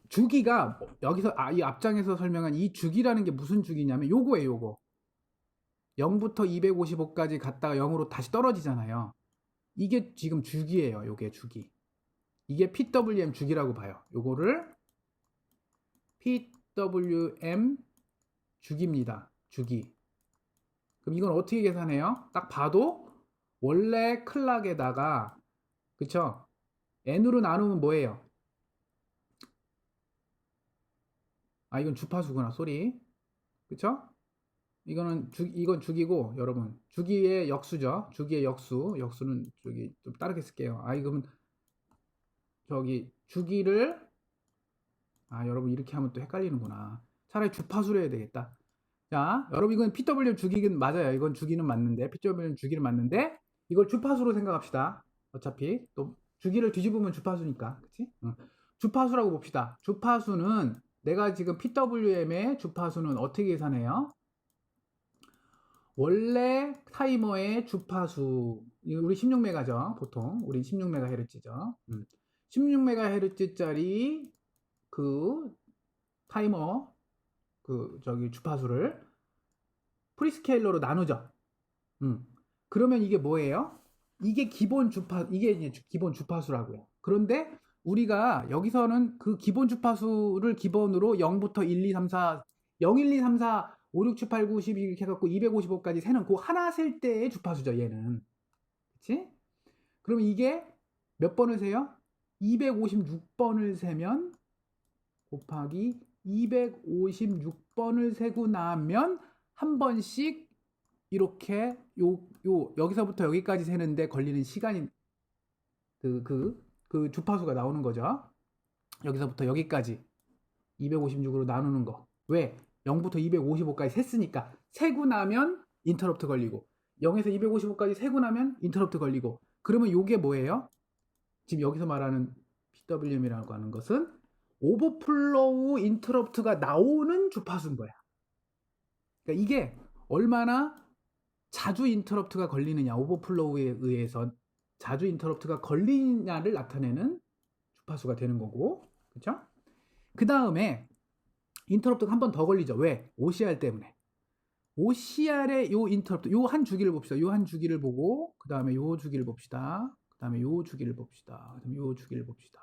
주기가 여기서 이 앞장에서 설명한 이 주기라는 게 무슨 주기냐면 요거예요. 요거 0부터 255까지 갔다가 0으로 다시 떨어지잖아요. 이게 지금 주기예요. 요게 주기. 이게 PWM 주기라고 봐요. 요거를 PWM 주기입니다. 주기. 그럼 이건 어떻게 계산해요? 딱 봐도 원래 클락에다가 그쵸? n으로 나누면 뭐예요? 이건 주파수구나. 쏘리. 그쵸? 이건 주기고 여러분 주기의 역수죠. 주기의 역수는 저기 좀 다르게 쓸게요. 이건 저기 주기를 여러분 이렇게 하면 또 헷갈리는구나. 차라리 주파수로 해야 되겠다. 자, 여러분 이건 PWM 주기는 맞아요. 이건 주기는 맞는데 PWM 주기는 맞는데 이걸 주파수로 생각합시다. 어차피 또 주기를 뒤집으면 주파수니까, 그치? 주파수라고 봅시다. 주파수는 내가 지금 PWM의 주파수는 어떻게 계산해요? 원래 타이머의 주파수 우리 16메가죠. 보통 우리 16MHz죠. 16MHz짜리 그 타이머 저기 주파수를 프리스케일러로 나누죠. 그러면 이게 뭐예요? 이게 이게 이제 기본 주파수라고요. 그런데 우리가 여기서는 그 기본 주파수를 기본으로 0부터 1, 2, 3, 4, 0, 1, 2, 3, 4, 5, 6, 7, 8, 9, 10 이렇게 해갖고 255까지 세는 그 하나 셀 때의 주파수죠, 얘는. 그치? 그럼 이게 몇 번을 세요? 256번을 세면 곱하기 256번을 세고 나면 한 번씩 이렇게 여기서부터 여기까지 세는데 걸리는 시간이 그 주파수가 나오는 거죠. 여기서부터 여기까지 256으로 나누는 거. 왜? 0부터 255까지 셌으니까 세고 나면 인터럽트 걸리고 0에서 255까지 세고 나면 인터럽트 걸리고 그러면 요게 뭐예요? 지금 여기서 말하는 PWM이라고 하는 것은 오버플로우 인터럽트가 나오는 주파수인 거야. 그러니까 이게 얼마나 자주 인터럽트가 걸리느냐, 오버플로우에 의해서 자주 인터럽트가 걸리냐를 나타내는 주파수가 되는 거고, 그쵸? 그 다음에 인터럽트가 한 번 더 걸리죠. 왜? OCR 때문에. OCR의 요 인터럽트, 요 한 주기를 봅시다. 요 한 주기를 보고, 그 다음에 요 주기를 봅시다. 그 다음에 요 주기를 봅시다. 그 다음에 요 주기를 봅시다.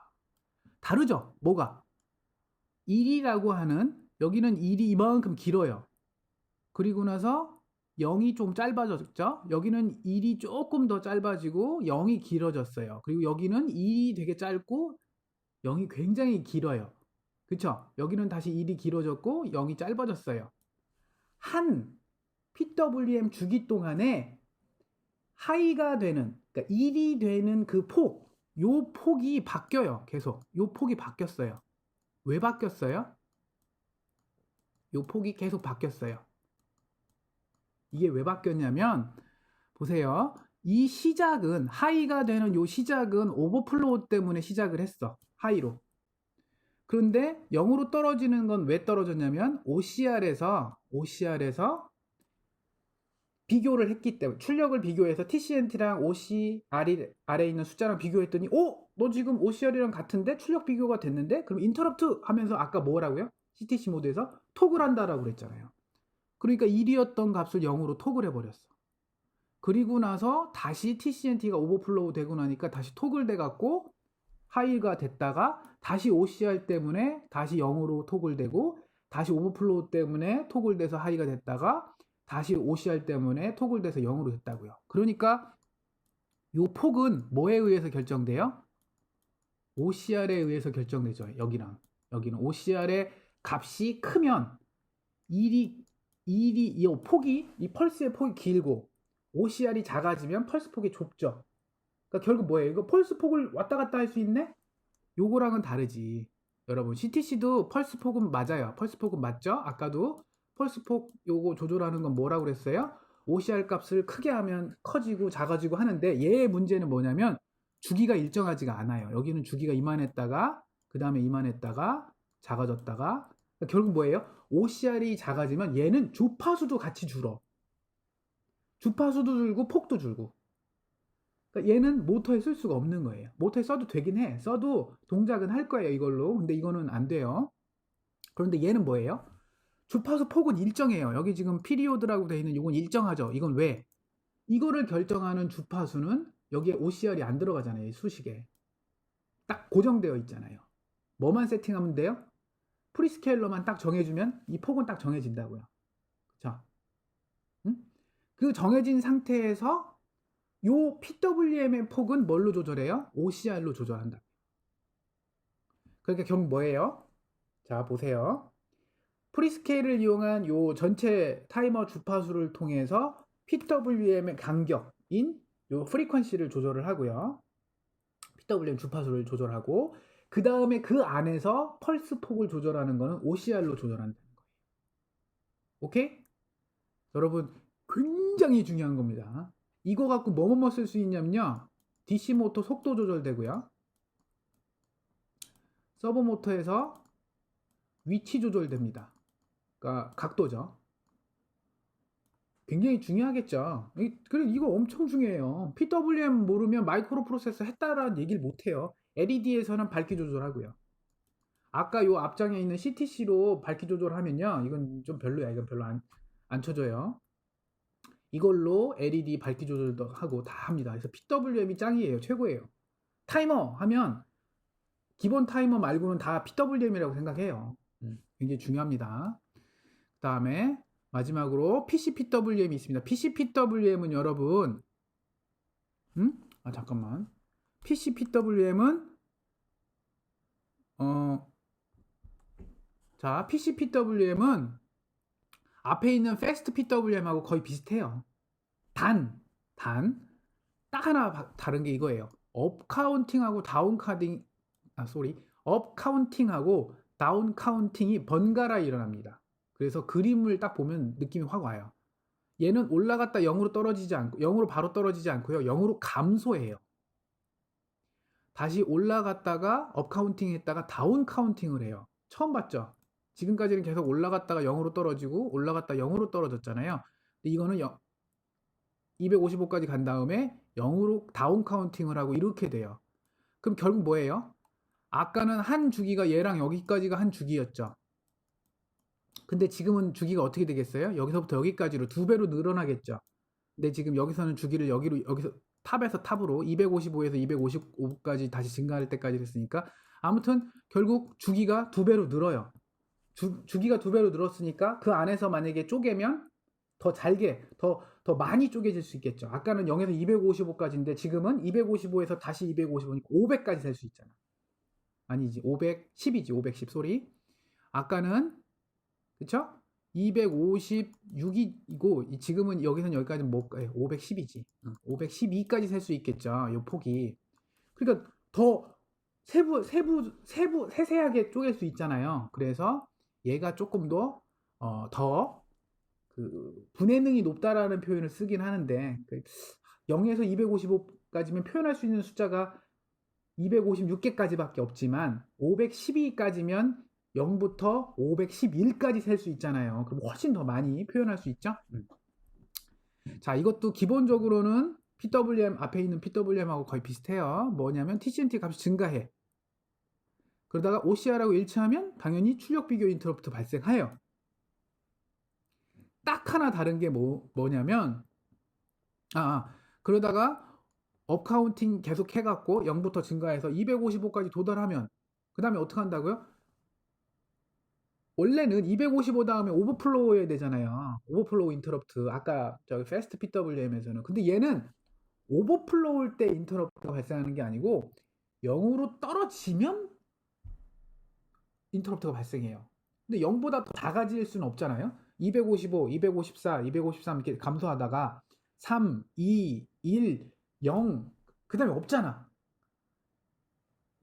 다르죠? 뭐가? 1이라고 하는, 여기는 1이 이만큼 길어요. 그리고 나서 0이 좀 짧아졌죠? 여기는 1이 조금 더 짧아지고 0이 길어졌어요. 그리고 여기는 1이 되게 짧고 0이 굉장히 길어요. 그쵸? 여기는 다시 1이 길어졌고 0이 짧아졌어요. 한 PWM 주기 동안에 하이가 되는, 그러니까 1이 되는 그 폭, 요 폭이 바뀌어요. 계속. 요 폭이 바뀌었어요. 왜 바뀌었어요? 요 폭이 계속 바뀌었어요. 이게 왜 바뀌었냐면, 보세요. 이 시작은, 하이가 되는 요 시작은 오버플로우 때문에 시작을 했어. 하이로. 그런데 0으로 떨어지는 건 왜 떨어졌냐면, OCR에서 비교를 했기 때문에, 출력을 비교해서 TCNT랑 OCR에 있는 숫자랑 비교했더니, 너 지금 OCR이랑 같은데? 출력 비교가 됐는데? 그럼 인터럽트 하면서 아까 뭐라고요? CTC 모드에서 톡을 한다라고 그랬잖아요. 그러니까 1이었던 값을 0으로 톡을 해버렸어. 그리고 나서 다시 TCNT가 오버플로우 되고 나니까 다시 톡을 돼갖고 하이가 됐다가 다시 OCR 때문에 다시 0으로 톡을 되고 다시 오버플로우 때문에 톡을 돼서 하이가 됐다가 다시 OCR 때문에 톡을 돼서 0으로 됐다고요. 그러니까 이 폭은 뭐에 의해서 결정돼요? OCR에 의해서 결정되죠. 여기는 OCR의 값이 크면 이 폭이, 이 펄스의 폭이 길고 OCR이 작아지면 펄스 폭이 좁죠. 그러니까 결국 뭐예요? 이거 펄스 폭을 왔다 갔다 할 수 있네? 요거랑은 다르지. 여러분, CTC도 펄스 폭은 맞아요. 펄스 폭은 맞죠? 아까도 펄스 폭 요거 조절하는 건 뭐라고 그랬어요? OCR 값을 크게 하면 커지고 작아지고 하는데 얘의 문제는 뭐냐면 주기가 일정하지가 않아요. 여기는 주기가 이만했다가 그 다음에 이만했다가 작아졌다가 그러니까 결국 뭐예요? OCR이 작아지면 얘는 주파수도 같이 줄어. 주파수도 줄고 폭도 줄고. 그러니까 얘는 모터에 쓸 수가 없는 거예요. 모터에 써도 되긴 해. 써도 동작은 할 거예요, 이걸로. 근데 이거는 안 돼요. 그런데 얘는 뭐예요? 주파수 폭은 일정해요. 여기 지금 피리오드라고 되어 있는 이건 일정하죠. 이건 왜? 이거를 결정하는 주파수는 여기에 OCR이 안 들어가잖아요. 수식에. 딱 고정되어 있잖아요. 뭐만 세팅하면 돼요? 프리스케일러만 딱 정해주면 이 폭은 딱 정해진다고요. 자, 응? 그 정해진 상태에서 요 PWM의 폭은 뭘로 조절해요? OCR로 조절한다. 그러니까 결국 뭐예요? 자, 보세요. 프리스케일을 이용한 요 전체 타이머 주파수를 통해서 PWM의 간격인 요 프리퀀시를 조절을 하고요. PWM 주파수를 조절하고 그 다음에 그 안에서 펄스 폭을 조절하는 거는 OCR로 조절한다는 거예요. 오케이? 여러분 굉장히 중요한 겁니다. 이거 갖고 뭐뭐뭐 쓸 수 있냐면요. DC 모터 속도 조절되고요. 서버 모터에서 위치 조절됩니다. 그러니까 각도죠. 굉장히 중요하겠죠. 그래 이거 엄청 중요해요. PWM 모르면 마이크로 프로세서 했다라는 얘기를 못해요. LED에서는 밝기 조절하고요. 아까 요 앞장에 있는 CTC로 밝기 조절하면요. 이건 좀 별로야. 이건 별로 안 쳐줘요. 이걸로 LED 밝기 조절도 하고 다 합니다. 그래서 PWM이 짱이에요. 최고예요. 타이머 하면 기본 타이머 말고는 다 PWM이라고 생각해요. 굉장히 중요합니다. 그 다음에 마지막으로 PCPWM이 있습니다. PCPWM은 여러분 잠깐만. PCPWM은 자, PCPWM은 앞에 있는 Fast PWM하고 거의 비슷해요. 단, 딱 하나 다른 게 이거예요. 업 카운팅하고 다운 카운팅, 업 카운팅하고 다운 카운팅이 번갈아 일어납니다. 그래서 그림을 딱 보면 느낌이 확 와요. 얘는 올라갔다 0으로 떨어지지 않고 0으로 바로 떨어지지 않고요. 0으로 감소해요. 다시 올라갔다가 업 카운팅 했다가 다운 카운팅을 해요. 처음 봤죠? 지금까지는 계속 올라갔다가 0으로 떨어지고 올라갔다 0으로 떨어졌잖아요. 근데 이거는 255까지 간 다음에 0으로 다운 카운팅을 하고 이렇게 돼요. 그럼 결국 뭐예요? 아까는 한 주기가 얘랑 여기까지가 한 주기였죠. 근데 지금은 주기가 어떻게 되겠어요? 여기서부터 여기까지로 2배로 늘어나겠죠. 근데 지금 여기서는 주기를 여기서 탑에서 탑으로 255에서 255까지 다시 증가할 때까지 됐으니까 아무튼 결국 주기가 2배로 늘어요. 주기가 2배로 늘었으니까 그 안에서 만약에 쪼개면 더 잘게 더 많이 쪼개질 수 있겠죠. 아까는 0에서 255까지인데 지금은 255에서 다시 255니까 500까지 될 수 있잖아. 아니지 510이지 510 소리. 아까는 그쵸? 256이고 지금은 여기서는 여기까지 못 가요. 510이지. 512까지 셀 수 있겠죠. 요 폭이. 그러니까 더 세세하게 쪼갤 수 있잖아요. 그래서 얘가 조금 더 분해능이 높다라는 표현을 쓰긴 하는데 0에서 255까지면 표현할 수 있는 숫자가 256개까지밖에 없지만 512까지면 0부터 511까지 셀 수 있잖아요. 그럼 훨씬 더 많이 표현할 수 있죠. 자, 이것도 기본적으로는 PWM 앞에 있는 PWM하고 거의 비슷해요. 뭐냐면 TCNT 값이 증가해. 그러다가 OCR하고 일치하면 당연히 출력 비교 인터럽트 발생해요. 딱 하나 다른 게 뭐냐면 그러다가 업카운팅 계속 해갖고 0부터 증가해서 255까지 도달하면 그 다음에 어떻게 한다고요? 원래는 255 다음에 오버플로우 해야 되잖아요. 오버플로우 인터럽트. 아까 저기 패스트 PWM에서는. 근데 얘는 오버플로우일 때 인터럽트가 발생하는 게 아니고 0으로 떨어지면 인터럽트가 발생해요. 근데 0보다 더 작아질 수는 없잖아요. 255, 254, 253 이렇게 감소하다가 3, 2, 1, 0, 그 다음에 없잖아.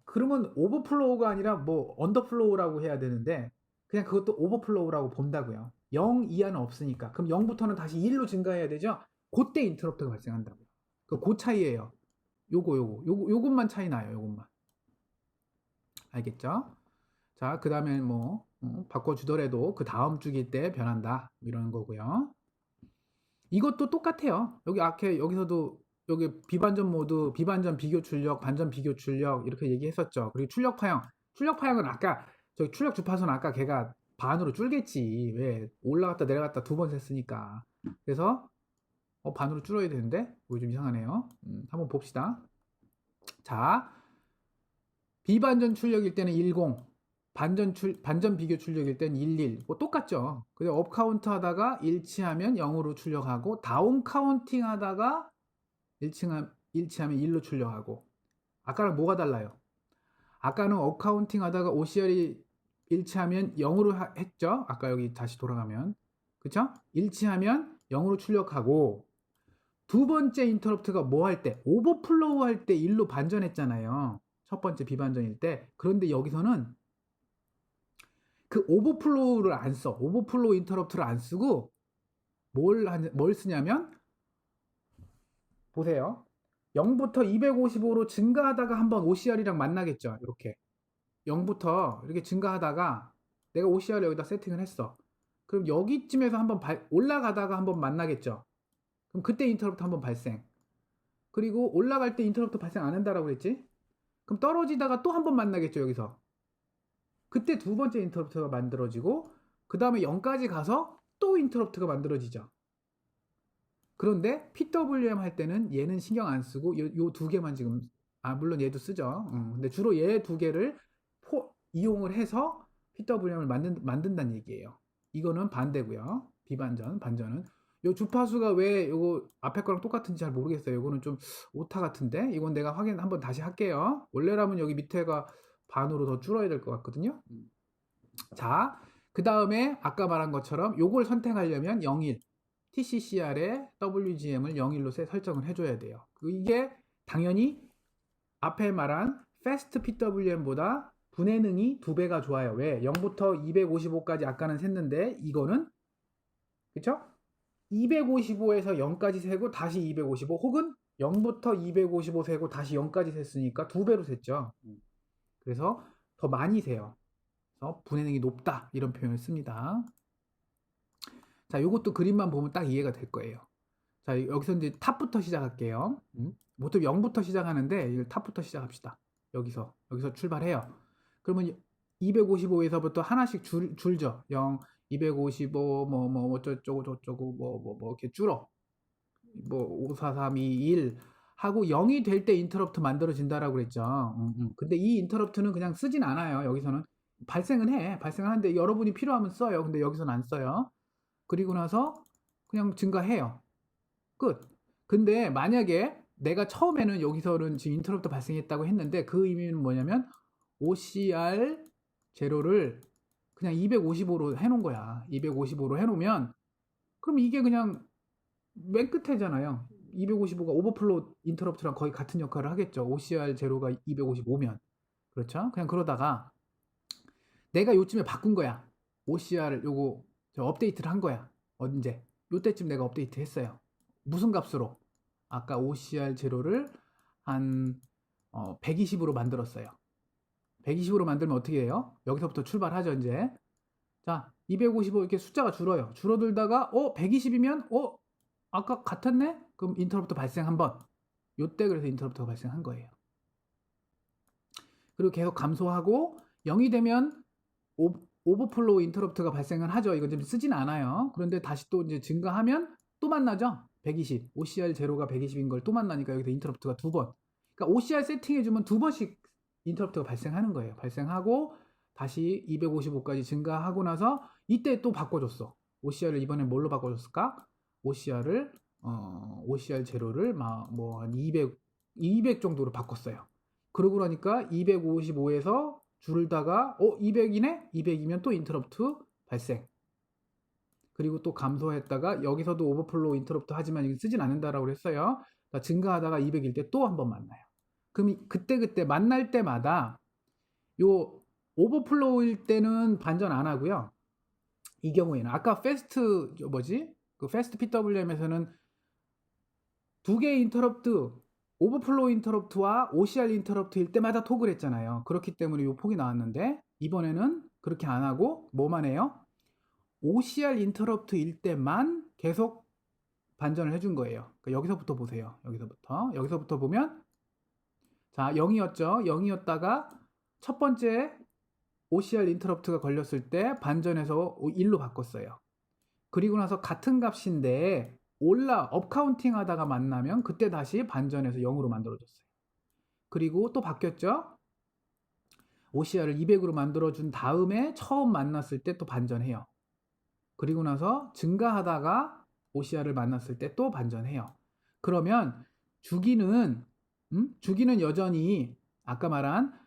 그러면 오버플로우가 아니라 뭐 언더플로우라고 해야 되는데 그냥 그것도 오버플로우라고 본다고요. 0 이하는 없으니까. 그럼 0부터는 다시 1로 증가해야 되죠. 그때 인터럽트가 발생한다고요. 그 차이예요. 요것만 차이 나요. 요것만. 알겠죠? 자, 그 다음에 바꿔주더라도 그 다음 주기 때 변한다. 이런 거고요. 이것도 똑같아요. 여기서도 여기 비반전 모드, 비반전 비교 출력, 반전 비교 출력 이렇게 얘기했었죠. 그리고 출력 파형은 아까 저기 출력 주파수는 아까 걔가 반으로 줄겠지. 왜 올라갔다 내려갔다 두 번 셌으니까. 그래서 반으로 줄어야 되는데 이거 좀 이상하네요. 한번 봅시다. 자, 비반전 출력일 때는 10, 반전 비교 출력일 때는 11. 뭐 똑같죠. 그래서 업 카운트 하다가 일치하면 0으로 출력하고 다운 카운팅 하다가 일치하면 1로 출력하고. 아까랑 뭐가 달라요? 아까는 업 카운팅 하다가 OCR이 일치하면 0으로 했죠. 아까 여기 다시 돌아가면. 그쵸? 일치하면 0으로 출력하고 두 번째 인터럽트가 뭐 할 때? 오버플로우 할 때 1로 반전했잖아요. 첫 번째 비반전일 때. 그런데 여기서는 그 오버플로우를 안 써. 오버플로우 인터럽트를 안 쓰고 뭘 쓰냐면 보세요. 0부터 255로 증가하다가 한번 OCR이랑 만나겠죠. 이렇게 0부터 이렇게 증가하다가 내가 OCR 여기다 세팅을 했어. 그럼 여기쯤에서 한번 올라가다가 한번 만나겠죠. 그럼 그때 인터럽트 한번 발생. 그리고 올라갈 때 인터럽트 발생 안 한다라고 했지. 그럼 떨어지다가 또 한번 만나겠죠. 여기서. 그때 두 번째 인터럽트가 만들어지고 그 다음에 0까지 가서 또 인터럽트가 만들어지죠. 그런데 PWM 할 때는 얘는 신경 안 쓰고 요 두 개만 지금 물론 얘도 쓰죠. 근데 주로 얘 두 개를 이용을 해서 PWM을 만든다는 얘기예요. 이거는 반대고요. 반전은 요 주파수가 왜 요거 앞에 거랑 똑같은지 잘 모르겠어요. 이거는 좀 오타 같은데 이건 내가 확인 한번 다시 할게요. 원래라면 여기 밑에가 반으로 더 줄어야 될 것 같거든요. 자, 그 다음에 아까 말한 것처럼 요걸 선택하려면 01 TCCR에 WGM을 01로 설정을 해줘야 돼요. 이게 당연히 앞에 말한 Fast PWM보다 분해능이 2배가 좋아요. 왜? 0부터 255까지 아까는 셌는데 이거는 그쵸? 255에서 0까지 세고 다시 255 혹은 0부터 255 세고 다시 0까지 셌으니까 2배로 셌죠. 그래서 더 많이 세요. 그래서 분해능이 높다 이런 표현을 씁니다. 자, 요것도 그림만 보면 딱 이해가 될 거예요. 자, 여기서 이제 탑부터 시작할게요. 보통 0부터 시작하는데 탑부터 시작합시다. 여기서 출발해요. 그러면 255에서부터 하나씩 줄죠. 0, 255, 어쩌고 저쩌고 이렇게 줄어. 5, 4, 3, 2, 1 하고 0이 될 때 인터럽트 만들어진다라고 그랬죠. 근데 이 인터럽트는 그냥 쓰진 않아요. 여기서는 발생하는데 여러분이 필요하면 써요. 근데 여기서는 안 써요. 그리고 나서 그냥 증가해요. 끝. 근데 만약에 내가 처음에는 여기서는 지금 인터럽트 발생했다고 했는데 그 의미는 뭐냐면 OCR 제로를 그냥 255로 해놓은 거야. 255로 해놓으면 그럼 이게 그냥 맨 끝에잖아요. 255가 오버플로우 인터럽트랑 거의 같은 역할을 하겠죠. OCR 제로가 255면. 그렇죠? 그냥 그러다가 내가 요쯤에 바꾼 거야. OCR 요거 업데이트를 한 거야. 언제? 요때쯤 내가 업데이트 했어요. 무슨 값으로? 아까 OCR 제로를 한 120으로 만들었어요. 120으로 만들면 어떻게 해요? 여기서부터 출발하죠, 이제. 자, 255 이렇게 숫자가 줄어요. 줄어들다가 120이면 아까 같았네? 그럼 인터럽트 발생 한번. 요때 그래서 인터럽트가 발생한 거예요. 그리고 계속 감소하고 0이 되면 오버플로우 인터럽트가 발생을 하죠. 이건 좀 쓰진 않아요. 그런데 다시 또 이제 증가하면 또 만나죠. 120. OCR 제로가 120인 걸 또 만나니까 여기서 인터럽트가 두 번. 그러니까 OCR 세팅해주면 두 번씩 인터럽트가 발생하는 거예요. 발생하고 다시 255까지 증가하고 나서 이때 또 바꿔줬어. OCR을 이번에 뭘로 바꿔줬을까? OCR 제로를 뭐 한 200 정도로 바꿨어요. 그러고 나니까 255에서 줄다가 200이네? 200이면 또 인터럽트 발생. 그리고 또 감소했다가 여기서도 오버플로우 인터럽트 하지만 이거 쓰진 않는다라고 했어요. 그러니까 증가하다가 200일 때 또 한 번 만나요. 그럼 그때 만날 때마다 요 오버플로우일 때는 반전 안 하고요. 이 경우에는 아까 패스트 PWM에서는 두 개의 인터럽트 오버플로우 인터럽트와 OCR 인터럽트일 때마다 톡을 했잖아요. 그렇기 때문에 이 폭이 나왔는데 이번에는 그렇게 안 하고 뭐만 해요? OCR 인터럽트일 때만 계속 반전을 해준 거예요. 그러니까 여기서부터 보세요. 여기서부터 보면 자 0이었죠. 0이었다가 첫 번째 OCR 인터럽트가 걸렸을 때 반전해서 1로 바꿨어요. 그리고 나서 같은 값인데 업카운팅 하다가 만나면 그때 다시 반전해서 0으로 만들어줬어요. 그리고 또 바뀌었죠. OCR을 200으로 만들어준 다음에 처음 만났을 때 또 반전해요. 그리고 나서 증가하다가 OCR을 만났을 때 또 반전해요. 그러면 주기는 여전히 아까 말한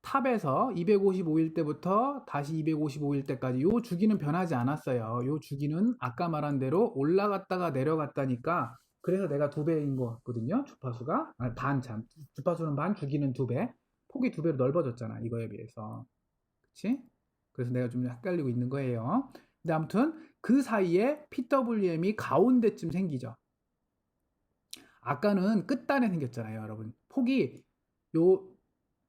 탑에서 255일 때부터 다시 255일 때까지 요 주기는 변하지 않았어요. 요 주기는 아까 말한 대로 올라갔다가 내려갔다니까 그래서 내가 2배인 것 같거든요. 주파수가 주파수는 반, 주기는 2배. 폭이 2배로 넓어졌잖아. 이거에 비해서. 그치? 그래서 내가 좀 헷갈리고 있는 거예요. 근데 아무튼 그 사이에 PWM이 가운데쯤 생기죠. 아까는 끝단에 생겼잖아요, 여러분. 폭이 요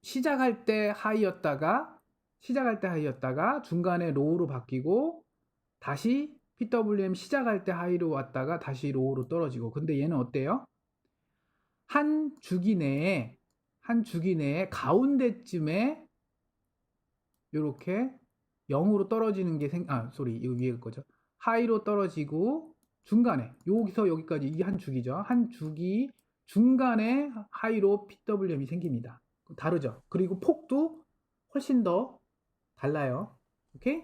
시작할 때 하이였다가 중간에 로우로 바뀌고 다시 PWM 시작할 때 하이로 왔다가 다시 로우로 떨어지고 근데 얘는 어때요? 한 주기 내에 가운데쯤에 이렇게 0으로 떨어지는 게 이거 위에 거죠. 하이로 떨어지고 중간에 여기서 여기까지 이게 한 주기죠. 한 주기 중간에 하이로 PWM이 생깁니다. 다르죠. 그리고 폭도 훨씬 더 달라요. 오케이?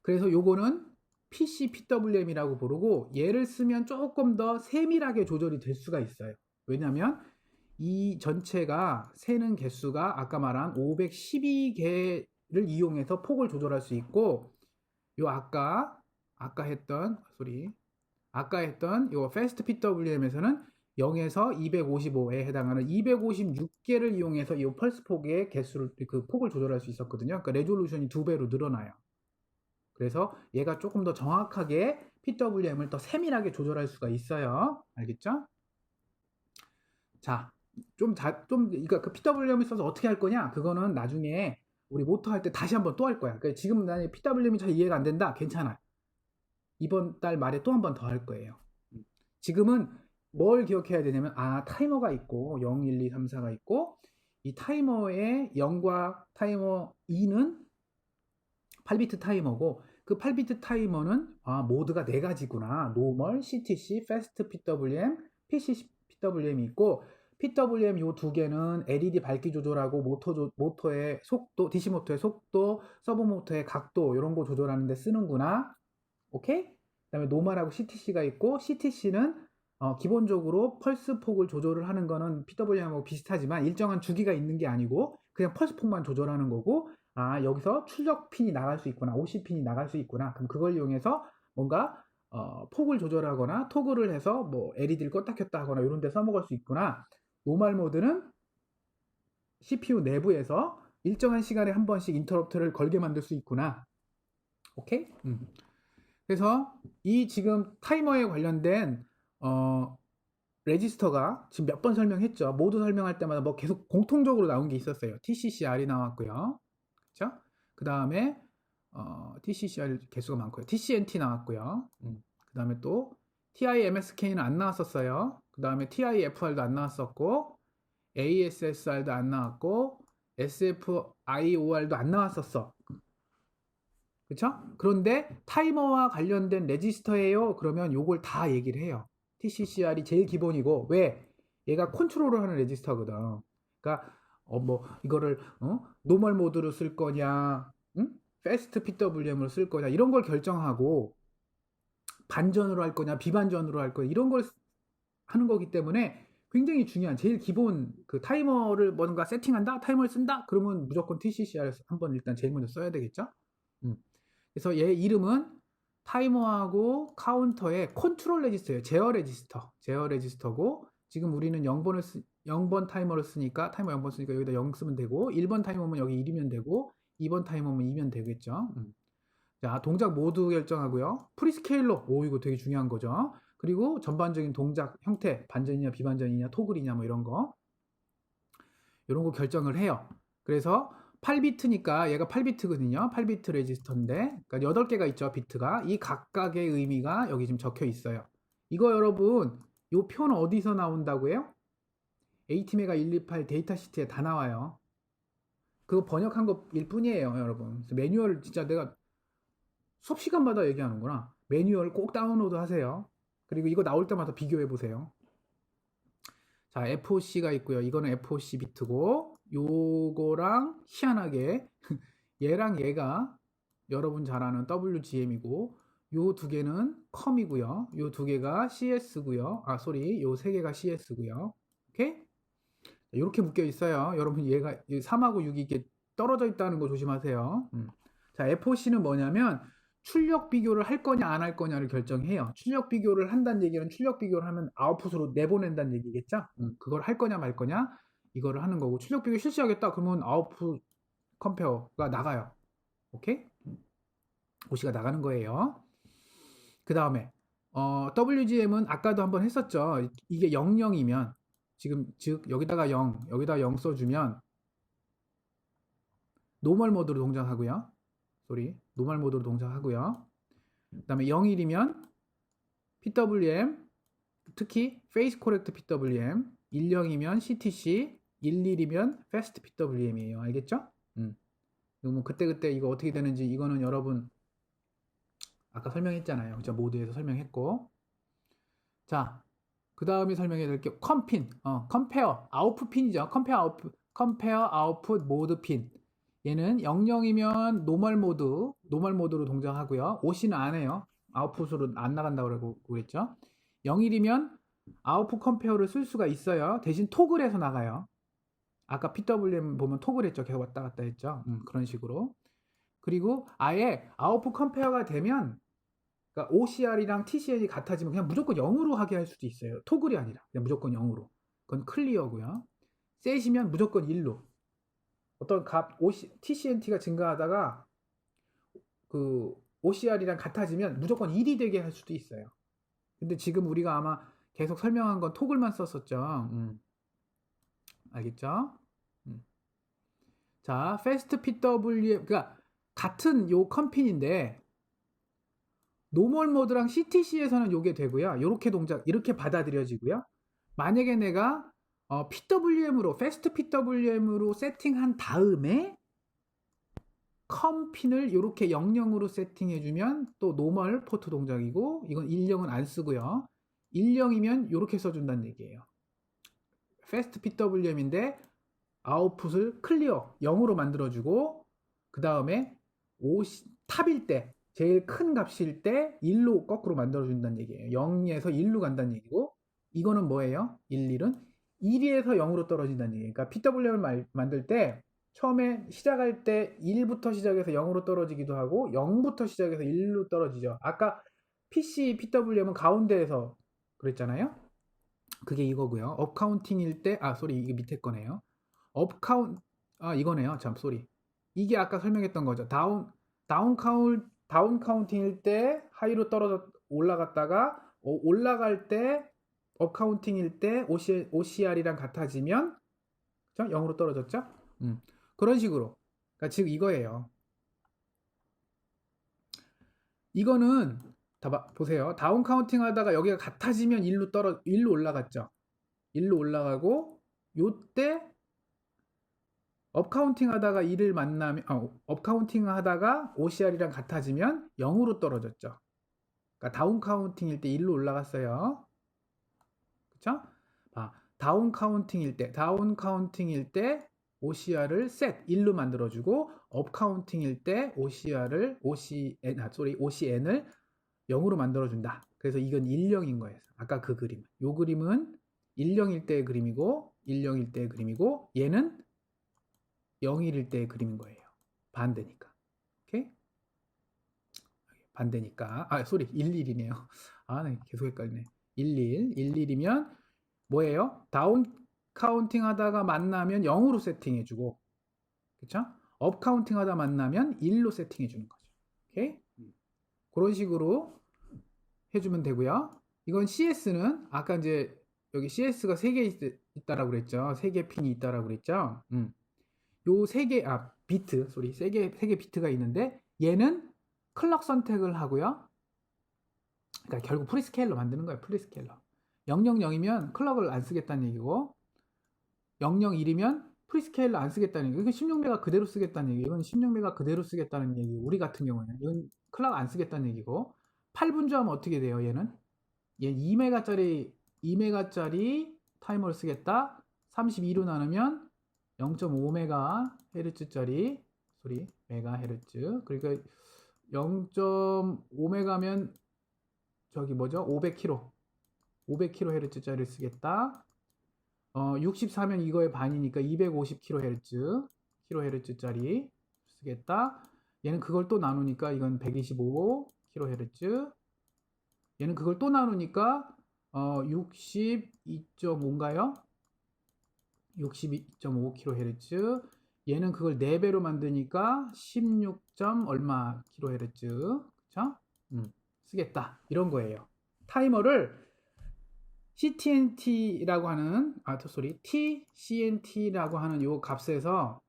그래서 요거는 PC PWM이라고 부르고 얘를 쓰면 조금 더 세밀하게 조절이 될 수가 있어요. 왜냐면 이 전체가 세는 개수가 아까 말한 512개를 이용해서 폭을 조절할 수 있고 요 아까 했던 요 패스트 PWM에서는 0에서 255에 해당하는 256개를 이용해서 이 펄스 폭의 개수를 폭을 조절할 수 있었거든요. 그러니까 레졸루션이 2배로 늘어나요. 그래서 얘가 조금 더 정확하게 PWM을 더 세밀하게 조절할 수가 있어요. 알겠죠? 자, 그러니까 그 PWM을 써서 어떻게 할 거냐? 그거는 나중에 우리 모터 할 때 다시 한번 또 할 거야. 그러니까 지금 나는 PWM이 잘 이해가 안 된다. 괜찮아. 이번 달 말에 또 한 번 더 할 거예요. 지금은 뭘 기억해야 되냐면 타이머가 있고 0, 1, 2, 3, 4가 있고 이 타이머의 0과 타이머 2는 8비트 타이머고 그 8비트 타이머는 모드가 4가지구나. 노멀, CTC, 패스트 PWM, PC PWM이 있고 PWM 요 두 개는 LED 밝기 조절하고 모터의 속도, DC 모터의 속도, 서브 모터의 각도 이런 거 조절하는 데 쓰는구나. 오케이? 그다음에 노멀하고 CTC가 있고 CTC는 기본적으로 펄스 폭을 조절을 하는 거는 PWM하고 비슷하지만 일정한 주기가 있는 게 아니고 그냥 펄스 폭만 조절하는 거고 아, 여기서 출력 핀이 나갈 수 있구나. OC 핀이 나갈 수 있구나. 그럼 그걸 이용해서 뭔가 폭을 조절하거나 토글을 해서 뭐 LED를 껐다 켰다 하거나 이런 데 써먹을 수 있구나. 노멀 모드는 CPU 내부에서 일정한 시간에 한 번씩 인터럽트를 걸게 만들 수 있구나. 오케이? 그래서 이 지금 타이머에 관련된 레지스터가 지금 몇 번 설명했죠. 모두 설명할 때마다 뭐 계속 공통적으로 나온 게 있었어요. TCCR이 나왔고요. 그렇죠? 그 다음에 TCCR 개수가 많고요. TCNT 나왔고요. 그 다음에 또 TIMSK는 안 나왔었어요. 그 다음에 TIFR도 안 나왔었고 ASSR도 안 나왔고 SFIOR도 안 나왔었어. 그쵸? 그런데 타이머와 관련된 레지스터예요. 그러면 요걸 다 얘기를 해요. TCCR이 제일 기본이고, 왜? 얘가 컨트롤을 하는 레지스터거든. 그러니까 뭐 이거를 노멀 모드로 쓸 거냐, 패스트 PWM으로 쓸 거냐 이런 걸 결정하고 반전으로 할 거냐, 비반전으로 할 거냐 이런 걸 하는 거기 때문에 굉장히 중요한 제일 기본 그 타이머를 뭔가 세팅한다, 타이머를 쓴다, 그러면 무조건 TCCR 한번 일단 제일 먼저 써야 되겠죠. 그래서 얘 이름은 타이머하고 카운터의 컨트롤 레지스터예요. 제어 레지스터. 제어 레지스터고 지금 우리는 0번 타이머를 쓰니까 타이머 0번 쓰니까 여기다 0 쓰면 되고 1번 타이머면 여기 1이면 되고 2번 타이머면 2면 되겠죠. 자, 동작 모두 결정하고요. 프리스케일러. 오, 이거 되게 중요한 거죠. 그리고 전반적인 동작 형태, 반전이냐 비반전이냐 토글이냐 뭐 이런 거 결정을 해요. 그래서 8비트니까 얘가 8비트거든요. 8비트 레지스터인데 그러니까 8개가 있죠. 비트가. 이 각각의 의미가 여기 지금 적혀 있어요. 이거 여러분 요 표는 어디서 나온다고요? AT메가 128 데이터 시트에 다 나와요. 그거 번역한 거일 뿐이에요, 여러분. 매뉴얼 진짜 내가 수업 시간마다 얘기하는구나. 매뉴얼 꼭 다운로드 하세요. 그리고 이거 나올 때마다 비교해 보세요. 자, FOC가 있고요. 이거는 FOC 비트고 요거랑 희한하게 얘랑 얘가 여러분 잘 아는 WGM이고 요 두 개는 컴이고요. 요 두 개가 CS고요. 요 세 개가 CS고요. 오케이? 이렇게 묶여 있어요. 여러분 얘가 3하고 6이 이렇게 떨어져 있다는 거 조심하세요. 자, FOC는 뭐냐면 출력 비교를 할 거냐 안 할 거냐를 결정해요. 출력 비교를 한다는 얘기는 출력 비교를 하면 아웃풋으로 내보낸다는 얘기겠죠? 그걸 할 거냐 말 거냐 이거를 하는 거고 출력 비교 실시하겠다 그러면 아웃풋 컴페어가 나가요. 오케이? OC가 나가는 거예요. 그 다음에 WGM은 아까도 한번 했었죠. 이게 00이면 지금 즉 여기다가 0 여기다 0 써주면 노멀 모드로 동작하고요. 노멀 모드로 동작하고요. 그 다음에 01이면 PWM, 특히 페이스 코렉트 PWM, 10이면 CTC, 11이면 패스트 PWM이에요. 알겠죠? 뭐 그때그때 이거 어떻게 되는지 이거는 여러분 아까 설명했잖아요. 그죠? 모드에서 설명했고. 자, 그 다음에 설명해 드릴게요. 컴핀, 컴페어, 아웃풋 핀이죠. 컴페어 아웃풋 모드 핀. 얘는 00이면 노멀 모드로 동작하고요. OC는 안 해요. 아웃풋으로 안 나간다고 그랬죠. 01이면 아웃풋 컴페어를 쓸 수가 있어요. 대신 토글해서 나가요. 아까 PWM 보면 토글했죠. 계속 왔다 갔다 했죠. 그런 식으로. 그리고 아예 아웃풋 컴페어가 되면 그러니까 OCR이랑 TCN이 같아지면 그냥 무조건 0으로 하게 할 수도 있어요. 토글이 아니라 그냥 무조건 0으로. 그건 클리어고요. 셋이면 무조건 1로. 어떤 값 TCNT가 증가하다가 그 OCR이랑 같아지면 무조건 1이 되게 할 수도 있어요. 근데 지금 우리가 아마 계속 설명한 건 토글만 썼었죠. 알겠죠? 자, 패스트 PWM 그러니까 같은 요 컴핀인데 노멀 모드랑 CTC에서는 요게 되고요. 요렇게 이렇게 받아들여지고요. 만약에 내가 PWM으로 패스트 PWM으로 세팅한 다음에 컴핀을 이렇게 00으로 세팅해주면 또 노멀 포트 동작이고 이건 10은 안 쓰고요. 10이면 이렇게 써준다는 얘기예요. 패스트 PWM인데 아웃풋을 클리어 0으로 만들어주고 그 다음에 탑일 때 제일 큰 값일 때 1로 거꾸로 만들어준다는 얘기예요. 0에서 1로 간다는 얘기고 이거는 뭐예요? 1, 1은 1에서 0으로 떨어진다는 얘기예요. 그러니까 PWM을 만들 때 처음에 시작할 때 1부터 시작해서 0으로 떨어지기도 하고 0부터 시작해서 1로 떨어지죠. 아까 PC, PWM은 가운데에서 그랬잖아요. 그게 이거고요. 업카운팅일 때, 이게 밑에 거네요. 업카운, 이거네요. 참, 쏘리. 이게 아까 설명했던 거죠. 다운 카운팅일 때 하이로 올라갔다가, 올라갈 때, 업카운팅일 때 OCR이랑 같아지면, 그죠? 0으로 떨어졌죠? 그런 식으로. 그러니까 즉 이거예요. 이거는 보세요. 다운 카운팅 하다가 여기가 같아지면 1로 올라갔죠. 1로 올라가고 요때 업카운팅 하다가 1을 만나면 업카운팅 하다가 OCR이랑 같아지면 0으로 떨어졌죠. 그러니까 다운 카운팅일 때 1로 올라갔어요. 그쵸? 다운 카운팅일 때 OCR을 set 1로 만들어주고 업 카운팅일 때 OCN을 0으로 만들어준다. 그래서 이건 1형인 거예요. 아까 그 그림. 요 그림은 1형일 때의 그림이고 1형일 때의 그림이고 얘는 0일일 때의 그림인 거예요. 반대니까. 오케이? 반대니까. 11이네요. 네, 계속 헷갈리네. 11이면 뭐예요? 다운 카운팅 하다가 만나면 0으로 세팅해주고, 그쵸? 업 카운팅 하다 만나면 1로 세팅해주는 거죠. 오케이? 그런 식으로 해주면 되고요. 이건 CS는 아까 이제 여기 CS가 3개 있다라고 그랬죠. 3개 핀이 있다라고 그랬죠. 요 3개, 비트, 3개 비트가 있는데 얘는 클럭 선택을 하고요. 그러니까 결국 프리스케일러 만드는 거예요. 프리스케일러. 000이면 클럭을 안 쓰겠다는 얘기고 001이면 프리스케일러 안 쓰겠다는 얘기고 이건 16메가 그대로 쓰겠다는 얘기. 이건 16메가 그대로 쓰겠다는 얘기. 우리 같은 경우에는 이건 클럭 안 쓰겠다는 얘기고 8분조하면 어떻게 돼요? 얘는 얘 2메가짜리 타이머를 쓰겠다. 32로 나누면 0.5메가헤르츠짜리 메가헤르츠. 그러니까 0.5메가면 저기 뭐죠? 500kHz짜리를 쓰겠다. 64면 이거의 반이니까 250kHz짜리 쓰겠다. 얘는 그걸 또 나누니까 이건 125kHz. 얘는 그걸 또 나누니까 62.5인가요? 62.5kHz. 얘는 그걸 4배로 만드니까 16. 얼마 kHz. 그쵸? 쓰겠다. 이런 거예요. 타이머를 TCNT라고 하는 TCNT라고 하는 요 값에서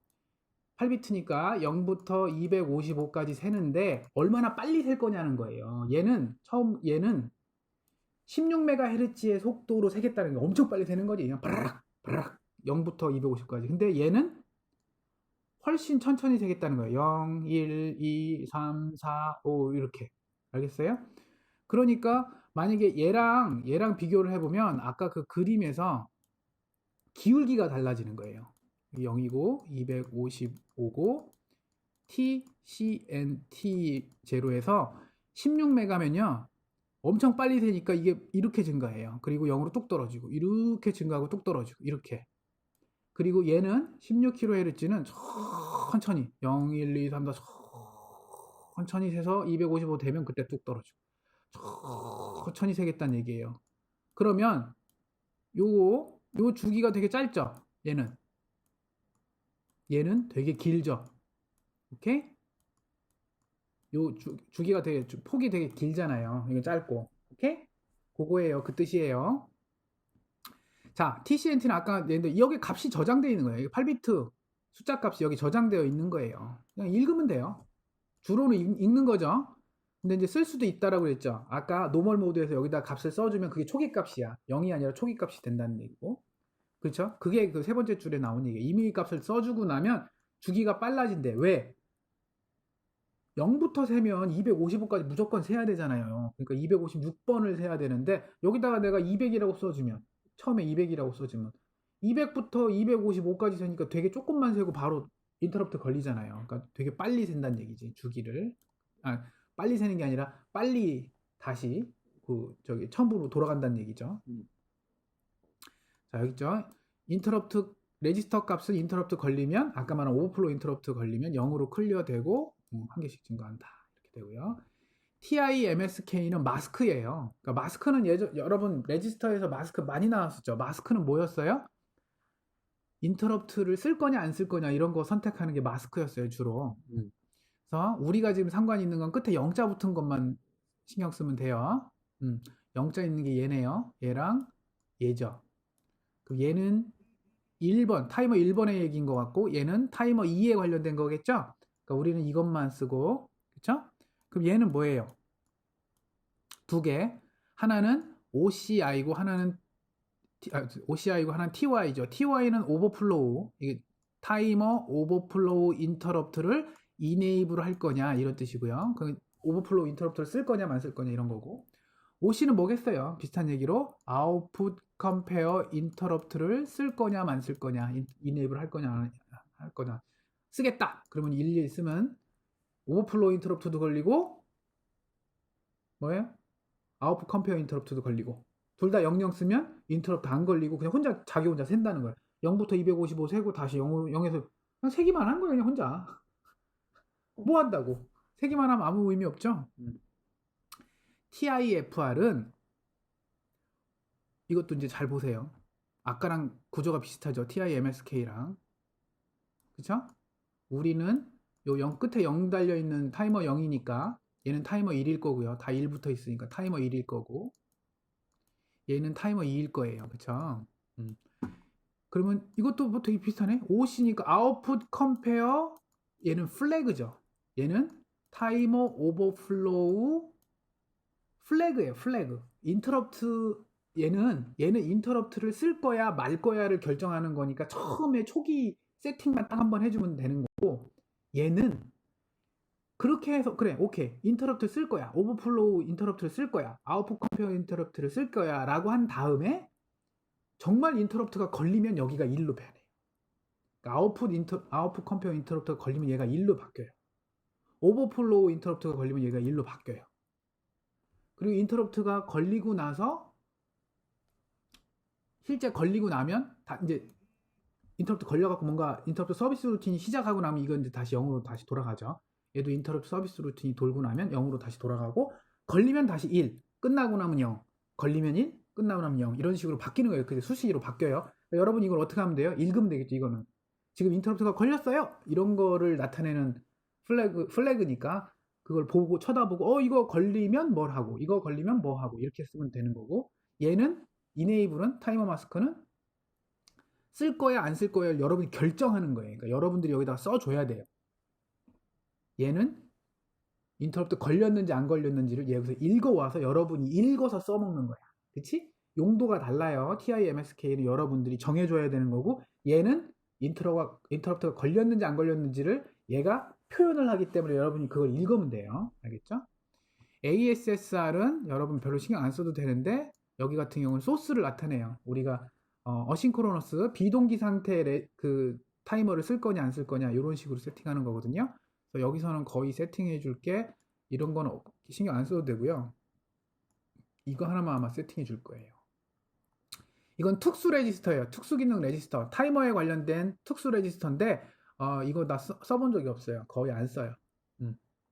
8비트니까 0부터 255까지 세는데 얼마나 빨리 셀 거냐는 거예요. 얘는 16MHz의 속도로 세겠다는 게 엄청 빨리 세는 거지. 그냥 바라락 0부터 250까지. 근데 얘는 훨씬 천천히 세겠다는 거예요. 0, 1, 2, 3, 4, 5 이렇게. 알겠어요? 그러니까 만약에 얘랑 비교를 해보면 아까 그 그림에서 기울기가 달라지는 거예요. 0이고 255고 TCNT 제로에서 16메가면요 엄청 빨리 세니까 이게 이렇게 증가해요. 그리고 0으로 뚝 떨어지고 이렇게 증가하고 뚝 떨어지고 이렇게. 그리고 얘는 16kHz는 천천히 0, 1, 2, 3, 4 천천히 세서 255 되면 그때 뚝 떨어지고 천천히 세겠다는 얘기예요. 그러면 요 주기가 되게 짧죠? 얘는 되게 길죠? 오케이? 요 주기가 폭이 되게 길잖아요. 이거 짧고. 오케이? 그거예요. 그 뜻이에요. 자, TCNT는 아까 냈는데 여기 값이 저장되어 있는 거예요. 8비트 숫자 값이 여기 저장되어 있는 거예요. 그냥 읽으면 돼요. 주로는 읽는 거죠. 근데 이제 쓸 수도 있다라고 그랬죠. 아까 노멀 모드에서 여기다 값을 써주면 그게 초기 값이야. 0이 아니라 초기 값이 된다는 얘기고. 그렇죠? 그게 그 세 번째 줄에 나온 얘기예요. 이미 값을 써주고 나면 주기가 빨라진대. 왜? 0부터 세면 255까지 무조건 세야 되잖아요. 그러니까 256번을 세야 되는데 여기다가 내가 200이라고 써주면 처음에 200이라고 써주면 200부터 255까지 세니까 되게 조금만 세고 바로 인터럽트 걸리잖아요. 그러니까 되게 빨리 센다는 얘기지. 주기를. 빨리 세는 게 아니라 빨리 다시 처음으로 돌아간다는 얘기죠. 자, 여기 있죠. 인터럽트 레지스터 값은 인터럽트 걸리면 아까 말한 오버플로우 인터럽트 걸리면 0으로 클리어되고 한 개씩 증가한다. 이렇게 되고요. TIMSK는 마스크예요. 그러니까 마스크는 여러분 레지스터에서 마스크 많이 나왔었죠. 마스크는 뭐였어요? 인터럽트를 쓸 거냐 안 쓸 거냐 이런 거 선택하는 게 마스크였어요, 주로. 그래서 우리가 지금 상관이 있는 건 끝에 0자 붙은 것만 신경 쓰면 돼요. 0자 있는 게 얘네요. 얘랑 얘죠. 그럼 얘는 1번, 타이머 1번의 얘기인 것 같고 얘는 타이머 2에 관련된 거겠죠? 그러니까 우리는 이것만 쓰고 그쵸? 그럼 얘는 뭐예요? 두 개. 하나는 OCI고 하나는 OCI고 하나는 TY죠. TY는 오버플로우. 이게 타이머 오버플로우 인터럽트를 이네이블 할 거냐 이런 뜻이고요. 그 오버플로우 인터럽트를 쓸 거냐 안 쓸 거냐 이런 거고. OC는 뭐겠어요? 비슷한 얘기로 아웃풋 컴페어 인터럽트를 쓸 거냐 안 쓸 거냐 이네이블 할 거냐 안 할 거냐 쓰겠다. 그러면 11 쓰면 오버플로우 인터럽트도 걸리고 뭐예요? 아웃풋 컴페어 인터럽트도 걸리고 둘 다 00 쓰면 인터럽트 안 걸리고 그냥 혼자 자기 혼자 샌다는 거예요. 0부터 255 세고 다시 0에서 그냥 세기만 한 거예요. 그냥 혼자. 뭐 한다고. 세기만 하면 아무 의미 없죠. TIFR은 이것도 이제 잘 보세요. 아까랑 구조가 비슷하죠. TIMSK랑. 그쵸? 우리는 요 0 끝에 0 달려있는 타이머 0이니까 얘는 타이머 1일 거고요. 다 1붙어 있으니까 타이머 1일 거고 얘는 타이머 2일 거예요. 그쵸? 그러면 이것도 뭐 되게 비슷하네. OC니까 아웃풋 컴페어 얘는 플래그죠. 얘는 타이머 오버플로우 플래그예요. 플래그. 인터럽트 얘는 인터럽트를 쓸 거야 말 거야를 결정하는 거니까 처음에 초기 세팅만 딱 한번 해주면 되는 거고 얘는 그렇게 해서 그래 오케이 인터럽트 쓸 거야 오버플로우 인터럽트를 쓸 거야 아웃풋 컴페어 인터럽트를 쓸 거야 라고 한 다음에 정말 인터럽트가 걸리면 여기가 1로 변해. 그러니까 아웃풋 컴페어 인터럽트가 걸리면 얘가 1로 바뀌어요. 오버플로우 인터럽트가 걸리면 얘가 1로 바뀌어요. 그리고 인터럽트가 걸리고 나서 실제 걸리고 나면 다 이제 인터럽트 걸려갖고 뭔가 인터럽트 서비스 루틴이 시작하고 나면 이건 이제 다시 0으로 다시 돌아가죠. 얘도 인터럽트 서비스 루틴이 돌고 나면 0으로 다시 돌아가고 걸리면 다시 1, 끝나고 나면 0, 걸리면 1, 끝나고 나면 0 이런 식으로 바뀌는 거예요. 그게 수식으로 바뀌어요. 그러니까 여러분 이걸 어떻게 하면 돼요? 읽으면 되겠죠. 이거는 지금 인터럽트가 걸렸어요. 이런 거를 나타내는 플래그니까 그걸 보고 쳐다보고 이거 걸리면 뭘 하고 이거 걸리면 뭐 하고 이렇게 쓰면 되는 거고 얘는 이네이블은 타이머 마스크는 쓸 거야 안 쓸 거야 여러분이 결정하는 거예요. 그러니까 여러분들이 여기다가 써줘야 돼요. 얘는 인터럽트 걸렸는지 안 걸렸는지를 여기서 읽어와서 여러분이 읽어서 써먹는 거야. 그치? 용도가 달라요. TIMSK는 여러분들이 정해줘야 되는 거고 얘는 인터럽트가 걸렸는지 안 걸렸는지를 얘가 표현을 하기 때문에 여러분이 그걸 읽으면 돼요. 알겠죠? ASSR은 여러분 별로 신경 안 써도 되는데 여기 같은 경우는 소스를 나타내요. 우리가 어싱크로너스 비동기 상태의 그 타이머를 쓸 거냐 안 쓸 거냐 이런 식으로 세팅하는 거거든요. 그래서 여기서는 거의 세팅해 줄게 이런 건 신경 안 써도 되고요. 이거 하나만 아마 세팅해 줄 거예요. 이건 특수 레지스터예요. 특수 기능 레지스터. 타이머에 관련된 특수 레지스터인데 이거 나 써본 적이 없어요. 거의 안 써요.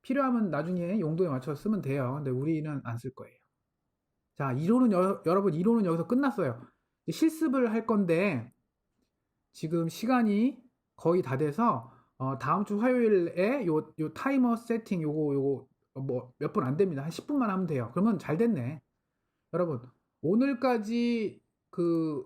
필요하면 나중에 용도에 맞춰서 쓰면 돼요. 근데 우리는 안 쓸 거예요. 자, 이론은 여러분 이론은 여기서 끝났어요. 실습을 할 건데 지금 시간이 거의 다 돼서 다음 주 화요일에 요 타이머 세팅 요거 뭐 몇 분 안 됩니다. 한 10분만 하면 돼요. 그러면 잘 됐네. 여러분 오늘까지 그